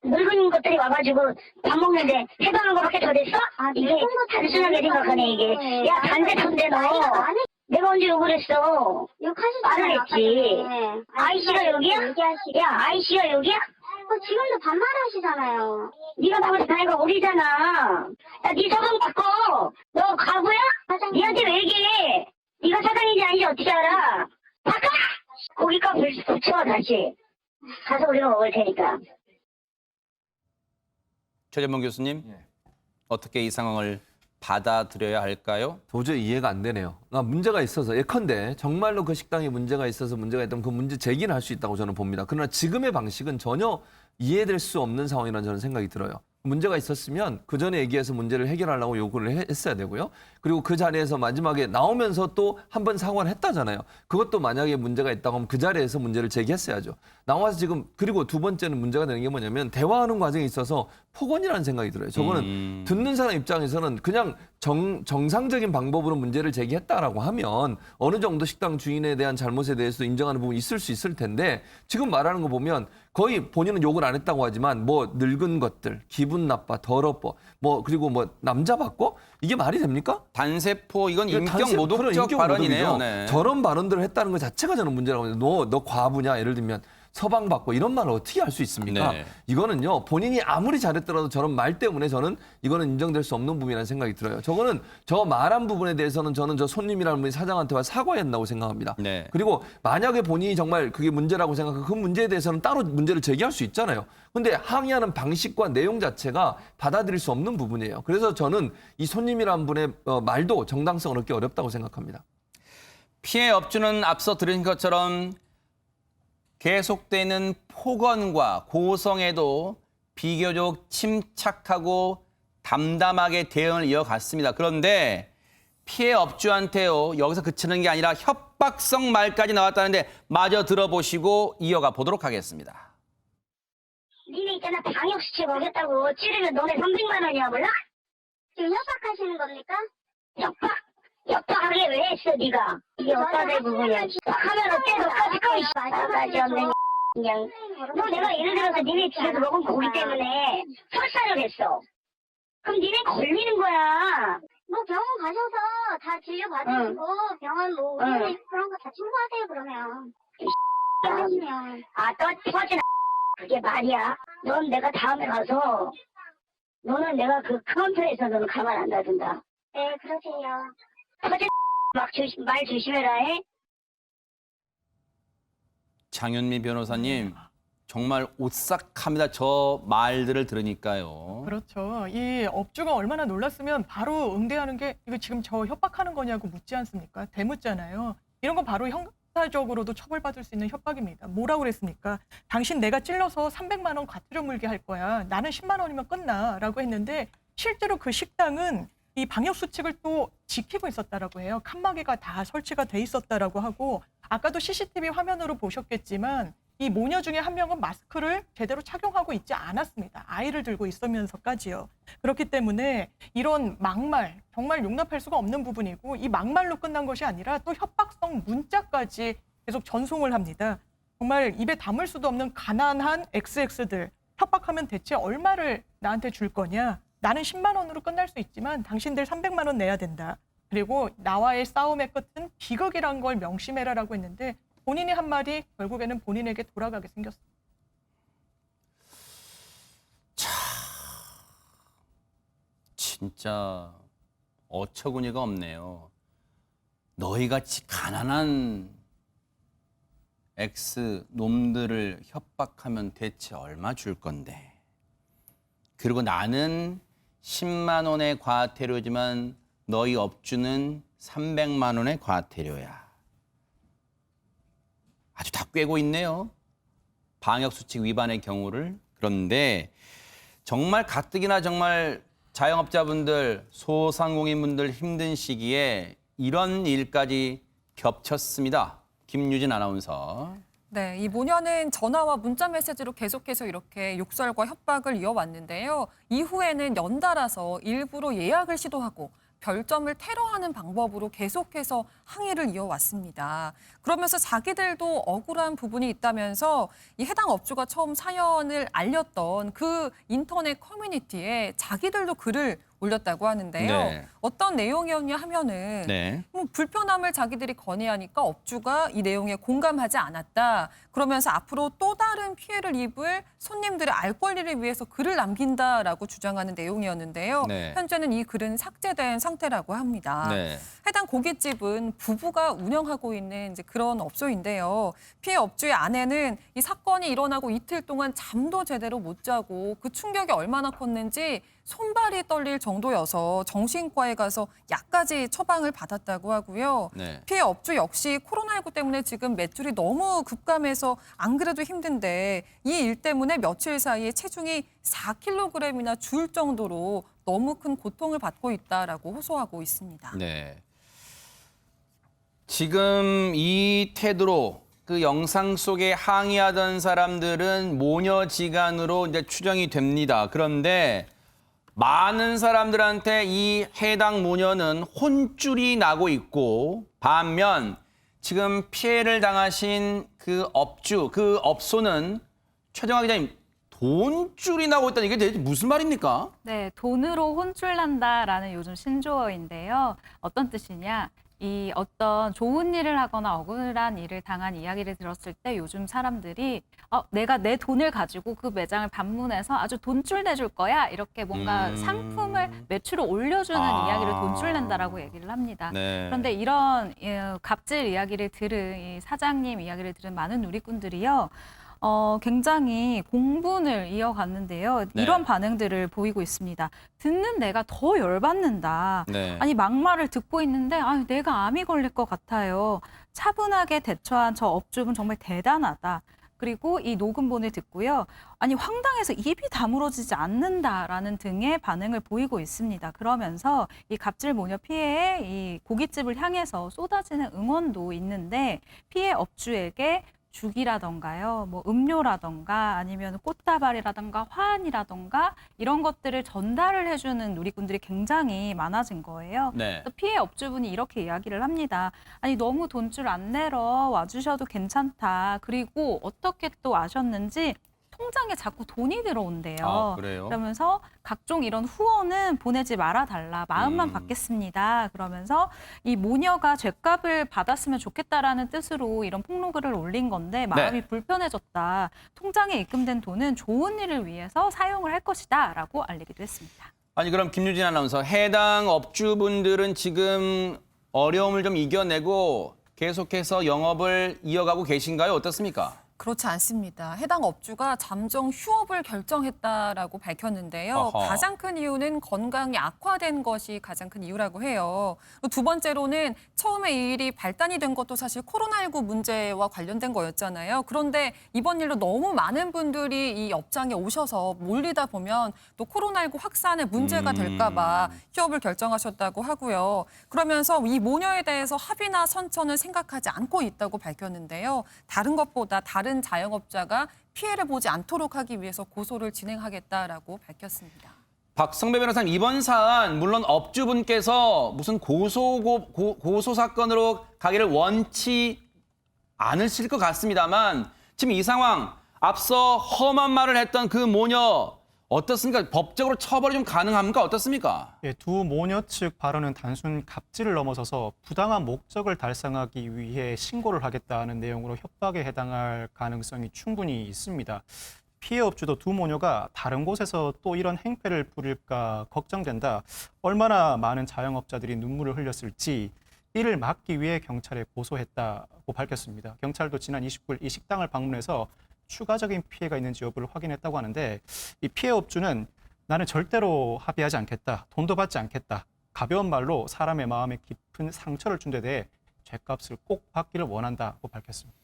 늙은 것들이 와가지고 밥 먹는데 해방한 거밖에 더 됐어? 이게 단순하게 생각하네 이게. 야 반대 톤데 너. 내가 언제 욕을 했어? 욕하시잖아요. 안 했지. 아이씨가 여기야? 야 아이씨가 여기야? 지금도 반말하시잖아요. 네가 나머지 다이가 우리잖아. 야, 네 서방 바꿔. 너 가구야? 니한테 왜 얘기해? 네가 사장인지 아닌지 어떻게 알아? 바꿔! 고깃값 붙여 다시. 가서 우리가 먹을 테니까. 최재범 교수님, 어떻게 이 상황을 받아들여야 할까요? 도저히 이해가 안 되네요. 문제가 있어서 예컨대 정말로 그 식당에 문제가 있어서 문제가 있다면 그 문제 제기는 할 수 있다고 저는 봅니다. 그러나 지금의 방식은 전혀 이해될 수 없는 상황이라는 저는 생각이 들어요. 문제가 있었으면 그 전에 얘기해서 문제를 해결하려고 요구를 했어야 되고요. 그리고 그 자리에서 마지막에 나오면서 또 한 번 사과를 했다잖아요. 그것도 만약에 문제가 있다고 하면 그 자리에서 문제를 제기했어야죠. 나와서 지금 그리고 두 번째는 문제가 되는 게 뭐냐면 대화하는 과정에 있어서 폭언이라는 생각이 들어요. 저거는 듣는 사람 입장에서는 그냥 정상적인 방법으로 문제를 제기했다라고 하면 어느 정도 식당 주인에 대한 잘못에 대해서 인정하는 부분이 있을 수 있을 텐데 지금 말하는 거 보면 거의 본인은 욕을 안 했다고 하지만 뭐 늙은 것들, 기분 나빠, 더럽고 그리고 남자 받고 이게 말이 됩니까? 단세포 이건 인격 단세포는 모독적 인격 발언이네요. 모독이죠. 네. 저런 발언들을 했다는 것 자체가 저는 문제라고 합니다. 너 과부냐? 예를 들면 서방 받고 이런 말을 어떻게 할 수 있습니까? 네. 이거는요 본인이 아무리 잘했더라도 저런 말 때문에 저는 이거는 인정될 수 없는 부분이라는 생각이 들어요. 저거는 저 말한 부분에 대해서는 저는 저 손님이라는 분이 사장한테 사과해야 한다고 생각합니다. 네. 그리고 만약에 본인이 정말 그게 문제라고 생각하고 그 문제에 대해서는 따로 문제를 제기할 수 있잖아요. 근데 항의하는 방식과 내용 자체가 받아들일 수 없는 부분이에요. 그래서 저는 이 손님이라는 분의 말도 정당성을 얻기 어렵다고 생각합니다. 피해 업주는 앞서 들은 것처럼 계속되는 폭언과 고성에도 비교적 침착하고 담담하게 대응을 이어갔습니다. 그런데 피해 업주한테요, 여기서 그치는 게 아니라 협박성 말까지 나왔다는데 마저 들어보시고 이어가 보도록 하겠습니다. 니네 있잖아 방역수칙 어겼다고 찌르면 너네 300만 원이야 몰라? 지금 협박하시는 겁니까? 협박하게 왜 했어 네가? 이게 어디다 대고 그냥 하면 어때 너까지 나가지 없는 그냥 너 내가 예를 들어서 니네 집에서 먹은 고기 때문에 설사를 했어. 그럼 니네 걸리는 거야. 뭐 병원 가셔서 다 진료 받으시고 병원 의료비 그런 거 다 청구하세요 그러면. 하시면 또 터진 그게 말이야. 넌 내가 다음에 가서 너는 내가 그 카운터에서 너는 가만 안 놔둔다. 네 그러세요. 터진 말 조심해라 해. 장윤미 변호사님, 정말 오싹합니다. 저 말들을 들으니까요. 그렇죠. 이 업주가 얼마나 놀랐으면 바로 응대하는 게 이거 지금 저 협박하는 거냐고 묻지 않습니까? 대묻잖아요. 이런 건 바로 형사적으로도 처벌받을 수 있는 협박입니다. 뭐라고 그랬습니까? 당신 내가 찔러서 300만 원 과태료 물게 할 거야. 나는 10만 원이면 끝나. 라고 했는데 실제로 그 식당은 이 방역수칙을 또 지키고 있었다라고 해요. 칸막이가 다 설치가 돼 있었다라고 하고 아까도 CCTV 화면으로 보셨겠지만 이 모녀 중에 한 명은 마스크를 제대로 착용하고 있지 않았습니다. 아이를 들고 있으면서까지요. 그렇기 때문에 이런 막말 정말 용납할 수가 없는 부분이고 이 막말로 끝난 것이 아니라 또 협박성 문자까지 계속 전송을 합니다. 정말 입에 담을 수도 없는 가난한 XX들 협박하면 대체 얼마를 나한테 줄 거냐. 나는 10만 원으로 끝날 수 있지만 당신들 300만 원 내야 된다. 그리고 나와의 싸움의 끝은 비극이란 걸 명심해라라고 했는데 본인이 한 말이 결국에는 본인에게 돌아가게 생겼습니다. 진짜 어처구니가 없네요. 너희같이 가난한 X 놈들을 협박하면 대체 얼마 줄 건데. 그리고 나는 10만 원의 과태료지만 너희 업주는 300만 원의 과태료야. 아주 다 꿰고 있네요. 방역수칙 위반의 경우를. 그런데 정말 가뜩이나 정말 자영업자분들, 소상공인분들 힘든 시기에 이런 일까지 겹쳤습니다. 김유진 아나운서. 네, 이 모녀는 전화와 문자 메시지로 계속해서 이렇게 욕설과 협박을 이어왔는데요. 이후에는 연달아서 일부러 예약을 시도하고 별점을 테러하는 방법으로 계속해서 항의를 이어왔습니다. 그러면서 자기들도 억울한 부분이 있다면서 이 해당 업주가 처음 사연을 알렸던 그 인터넷 커뮤니티에 자기들도 글을 올렸다고 하는데요. 네. 어떤 내용이었냐 하면은 네. 불편함을 자기들이 건의하니까 업주가 이 내용에 공감하지 않았다. 그러면서 앞으로 또 다른 피해를 입을 손님들의 알 권리를 위해서 글을 남긴다라고 주장하는 내용이었는데요. 네. 현재는 이 글은 삭제된 상태라고 합니다. 네. 해당 고깃집은 부부가 운영하고 있는 이제 그런 업소인데요. 피해 업주의 아내는 이 사건이 일어나고 이틀 동안 잠도 제대로 못 자고 그 충격이 얼마나 컸는지 손발이 떨릴 정도여서 정신과에 가서 약까지 처방을 받았다고 하고요. 네. 피해 업주 역시 코로나19 때문에 지금 매출이 너무 급감해서 안 그래도 힘든데 이 일 때문에 며칠 사이에 체중이 4kg이나 줄 정도로 너무 큰 고통을 받고 있다라고 호소하고 있습니다. 네. 지금 이 태도로 그 영상 속에 항의하던 사람들은 모녀지간으로 이제 추정이 됩니다. 그런데 많은 사람들한테 이 해당 모녀는 혼쭐이 나고 있고 반면 지금 피해를 당하신 그 업주, 그 업소는 최정화 기자님 돈줄이 나고 있다는 이게 대체 무슨 말입니까? 네, 돈으로 혼쭐난다라는 요즘 신조어인데요. 어떤 뜻이냐? 이 어떤 좋은 일을 하거나 억울한 일을 당한 이야기를 들었을 때 요즘 사람들이 내가 내 돈을 가지고 그 매장을 방문해서 아주 돈줄 내줄 거야 이렇게 뭔가 상품을 매출을 올려주는 이야기를 돈줄 낸다라고 얘기를 합니다. 네. 그런데 이런 갑질 이야기를 들은 이 사장님 이야기를 들은 많은 누리꾼들이요. 굉장히 공분을 이어갔는데요. 네. 이런 반응들을 보이고 있습니다. 듣는 내가 더 열받는다. 네. 아니 막말을 듣고 있는데 내가 암이 걸릴 것 같아요. 차분하게 대처한 저 업주분 정말 대단하다. 그리고 이 녹음본을 듣고요. 아니 황당해서 입이 다물어지지 않는다라는 등의 반응을 보이고 있습니다. 그러면서 이 갑질 모녀 피해에 이 고깃집을 향해서 쏟아지는 응원도 있는데 피해 업주에게 죽이라던가요, 뭐 음료라던가 아니면 꽃다발이라던가 화환이라던가 이런 것들을 전달을 해주는 누리꾼들이 굉장히 많아진 거예요. 네. 그래서 피해 업주분이 이렇게 이야기를 합니다. 아니 너무 돈줄 안 내러 와주셔도 괜찮다. 그리고 어떻게 또 아셨는지 통장에 자꾸 돈이 들어온대요. 그래요? 그러면서 각종 이런 후원은 보내지 말아달라. 마음만 받겠습니다. 그러면서 이 모녀가 죗값을 받았으면 좋겠다라는 뜻으로 이런 폭로글을 올린 건데 마음이 불편해졌다. 통장에 입금된 돈은 좋은 일을 위해서 사용을 할 것이다. 라고 알리기도 했습니다. 아니 그럼 김유진 아나운서 해당 업주분들은 지금 어려움을 좀 이겨내고 계속해서 영업을 이어가고 계신가요? 어떻습니까? 그렇지 않습니다. 해당 업주가 잠정 휴업을 결정했다라고 밝혔는데요. 어허. 가장 큰 이유는 건강이 악화된 것이 가장 큰 이유라고 해요. 두 번째로는 처음에 이 일이 발단이 된 것도 사실 코로나19 문제와 관련된 거였잖아요. 그런데 이번 일로 너무 많은 분들이 이 업장에 오셔서 몰리다 보면 또 코로나19 확산의 문제가 될까 봐 휴업을 결정하셨다고 하고요. 그러면서 이 모녀에 대해서 합의나 선처는 생각하지 않고 있다고 밝혔는데요. 다른 것보다 다른 자영업자가 피해를 보지 않도록 하기 위해서 고소를 진행하겠다라고 밝혔습니다. 박성배 변호사님, 이번 사안 물론 업주분께서 무슨 고소 사건으로 가기를 원치 않으실 것 같습니다만 지금 이 상황 앞서 험한 말을 했던 그 모녀 어떻습니까? 법적으로 처벌이 좀 가능합니까? 어떻습니까? 예, 두 모녀 측 발언은 단순 갑질을 넘어서서 부당한 목적을 달성하기 위해 신고를 하겠다는 내용으로 협박에 해당할 가능성이 충분히 있습니다. 피해 업주도 두 모녀가 다른 곳에서 또 이런 행패를 부릴까 걱정된다. 얼마나 많은 자영업자들이 눈물을 흘렸을지 이를 막기 위해 경찰에 고소했다고 밝혔습니다. 경찰도 지난 29일 이 식당을 방문해서 추가적인 피해가 있는지 여부를 확인했다고 하는데 이 피해 업주는 나는 절대로 합의하지 않겠다. 돈도 받지 않겠다. 가벼운 말로 사람의 마음에 깊은 상처를 준 데 대해 죗값을 꼭 받기를 원한다고 밝혔습니다.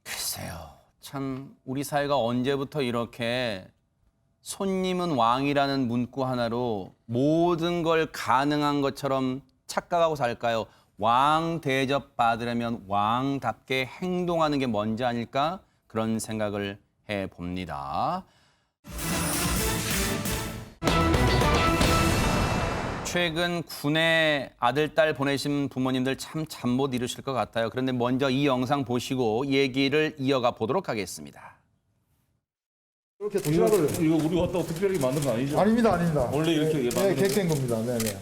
글쎄요. 참 우리 사회가 언제부터 이렇게 손님은 왕이라는 문구 하나로 모든 걸 가능한 것처럼 착각하고 살까요? 왕 대접 받으려면 왕답게 행동하는 게 먼저 아닐까? 그런 생각을 해봅니다. 최근 군에 아들, 딸 보내신 부모님들 참 잠 못 이루실 것 같아요. 그런데 먼저 이 영상 보시고 얘기를 이어가 보도록 하겠습니다. 이렇게 도시락을 이거 우리 왔다고 특별히 만든 거 아니죠? 아닙니다. 원래 이렇게 네, 계획된 겁니다. 네네.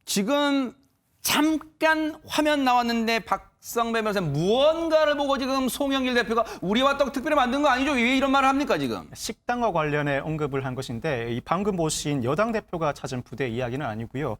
지금 잠깐 화면 나왔는데 박성배 변호사 무언가를 보고 지금 송영길 대표가 우리 왔다고 특별히 만든 거 아니죠? 왜 이런 말을 합니까 지금? 식당과 관련해 언급을 한 것인데 이 방금 보신 여당 대표가 찾은 부대 이야기는 아니고요.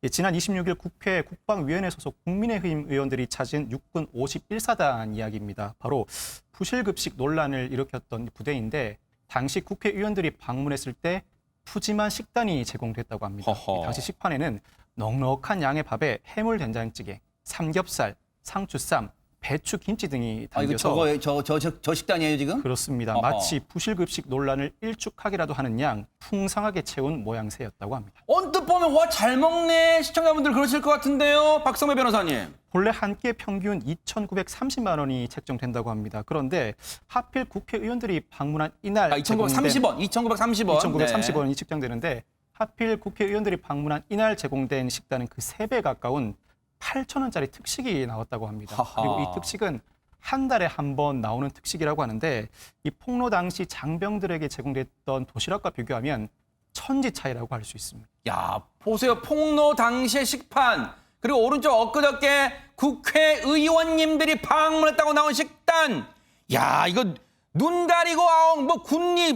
지난 26일 국회 국방위원회 소속 국민의힘 의원들이 찾은 육군 51사단 이야기입니다. 바로 부실급식 논란을 일으켰던 부대인데 당시 국회의원들이 방문했을 때 푸짐한 식단이 제공됐다고 합니다. 당시 식판에는 넉넉한 양의 밥에 해물 된장찌개, 삼겹살, 상추쌈, 배추, 김치 등이 담겨서 이거 저 식단이에요 지금? 그렇습니다. 어허. 마치 부실급식 논란을 일축하기라도 하는 양 풍성하게 채운 모양새였다고 합니다. 언뜻 보면 와 잘 먹네 시청자분들 그러실 것 같은데요. 박성배 변호사님. 본래 한 끼에 평균 2,930만 원이 책정된다고 합니다. 그런데 하필 국회의원들이 방문한 이날 2,930원. 2,930원이 책정되는데 하필 국회의원들이 방문한 이날 제공된 식단은 그 3배 가까운 8,000원짜리 특식이 나왔다고 합니다. 하하. 그리고 이 특식은 한 달에 한 번 나오는 특식이라고 하는데 이 폭로 당시 장병들에게 제공됐던 도시락과 비교하면 천지 차이라고 할 수 있습니다. 야 보세요. 폭로 당시의 식판. 그리고 오른쪽 엊그저께 국회의원님들이 방문했다고 나온 식단. 야 이거 눈 가리고 아웅 뭐 군리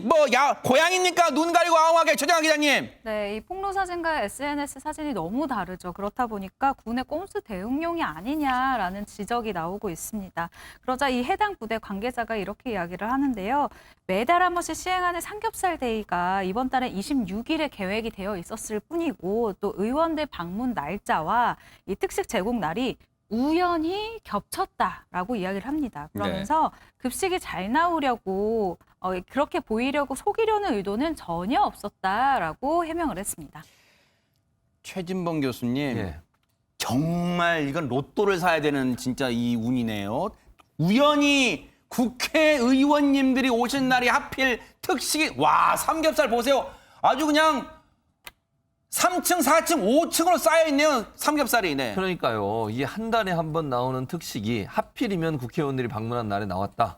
고양입니까? 눈 가리고 아웅하게 최정환 기자님. 네, 이 폭로 사진과 SNS 사진이 너무 다르죠. 그렇다 보니까 군의 꼼수 대응용이 아니냐라는 지적이 나오고 있습니다. 그러자 이 해당 부대 관계자가 이렇게 이야기를 하는데요. 매달 한 번씩 시행하는 삼겹살 데이가 이번 달에 26일에 계획이 되어 있었을 뿐이고 또 의원들 방문 날짜와 이 특식 제공 날이 우연히 겹쳤다라고 이야기를 합니다. 그러면서 급식이 잘 나오려고 그렇게 보이려고 속이려는 의도는 전혀 없었다라고 해명을 했습니다. 최진봉 교수님, 정말 이건 로또를 사야 되는 진짜 이 운이네요. 우연히 국회의원님들이 오신 날이 하필 특식이 와 삼겹살 보세요. 아주 그냥 3층, 4층, 5층으로 쌓여있네요. 삼겹살이. 네. 그러니까요. 이게 한 달에 한 번 나오는 특식이 하필이면 국회의원들이 방문한 날에 나왔다.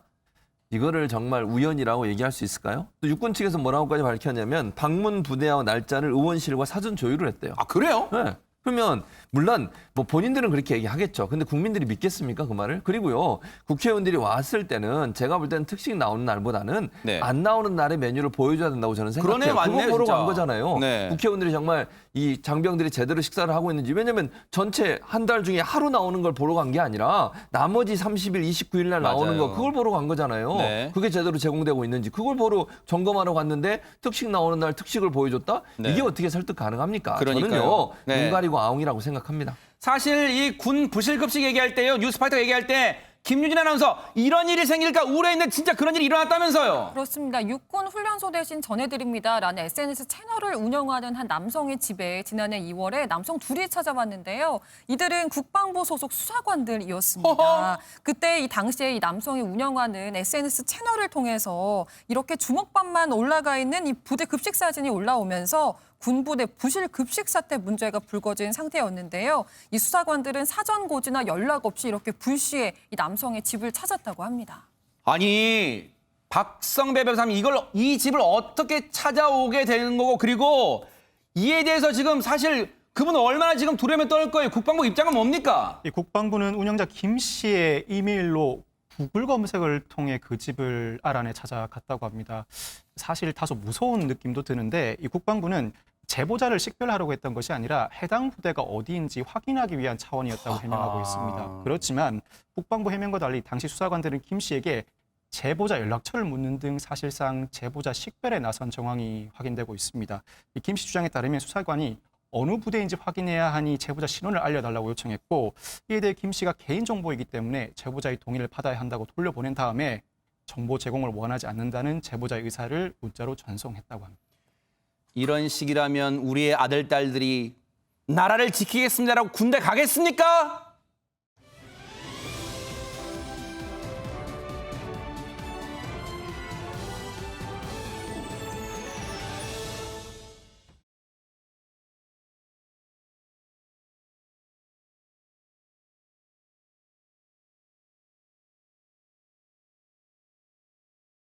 이거를 정말 우연이라고 얘기할 수 있을까요? 또 육군 측에서 뭐라고까지 밝혔냐면 방문 부대와 날짜를 의원실과 사전 조율을 했대요. 아 그래요? 네. 그러면 물론 뭐 본인들은 그렇게 얘기하겠죠. 근데 국민들이 믿겠습니까 그 말을? 그리고요 국회의원들이 왔을 때는 제가 볼 때는 특식 나오는 날보다는 안 나오는 날의 메뉴를 보여줘야 된다고 저는 생각해요. 맞네요, 그거 보러 진짜. 간 거잖아요. 네. 국회의원들이 정말 이 장병들이 제대로 식사를 하고 있는지. 왜냐하면 전체 한 달 중에 하루 나오는 걸 보러 간 게 아니라 나머지 30일, 29일 날 나오는 맞아요. 거 그걸 보러 간 거잖아요. 네. 그게 제대로 제공되고 있는지 그걸 보러 점검하러 갔는데 특식 나오는 날 특식을 보여줬다? 이게 어떻게 설득 가능합니까? 그러니까요. 저는요 네. 눈 가리고 아웅이라고 생각합니다. 사실 이 군 부실급식 얘기할 때요. 뉴스파이터 얘기할 때 김유진 아나운서 이런 일이 생길까 우려했는데 진짜 그런 일이 일어났다면서요. 그렇습니다. 육군 훈련소 대신 전해드립니다라는 SNS 채널을 운영하는 한 남성의 집에 지난해 2월에 남성 둘이 찾아왔는데요. 이들은 국방부 소속 수사관들이었습니다. 그때 이 당시에 이 남성이 운영하는 SNS 채널을 통해서 이렇게 주먹밥만 올라가 있는 이 부대 급식 사진이 올라오면서 군부대 부실 급식 사태 문제가 불거진 상태였는데요. 이 수사관들은 사전 고지나 연락 없이 이렇게 불시에 이 남성의 집을 찾았다고 합니다. 아니 박성배 변호사님 이 집을 어떻게 찾아오게 되는 거고 그리고 이에 대해서 지금 사실 그분은 얼마나 지금 두려움에 떨 거예요. 국방부 입장은 뭡니까? 이 국방부는 운영자 김 씨의 이메일로 구글 검색을 통해 그 집을 알아내 찾아갔다고 합니다. 사실 다소 무서운 느낌도 드는데 이 국방부는 제보자를 식별하려고 했던 것이 아니라 해당 부대가 어디인지 확인하기 위한 차원이었다고 해명하고 있습니다. 그렇지만 국방부 해명과 달리 당시 수사관들은 김 씨에게 제보자 연락처를 묻는 등 사실상 제보자 식별에 나선 정황이 확인되고 있습니다. 김 씨 주장에 따르면 수사관이 어느 부대인지 확인해야 하니 제보자 신원을 알려달라고 요청했고 이에 대해 김 씨가 개인정보이기 때문에 제보자의 동의를 받아야 한다고 돌려보낸 다음에 정보 제공을 원하지 않는다는 제보자의 의사를 문자로 전송했다고 합니다. 이런 식이라면 우리의 아들, 딸들이 나라를 지키겠습니다라고 군대 가겠습니까?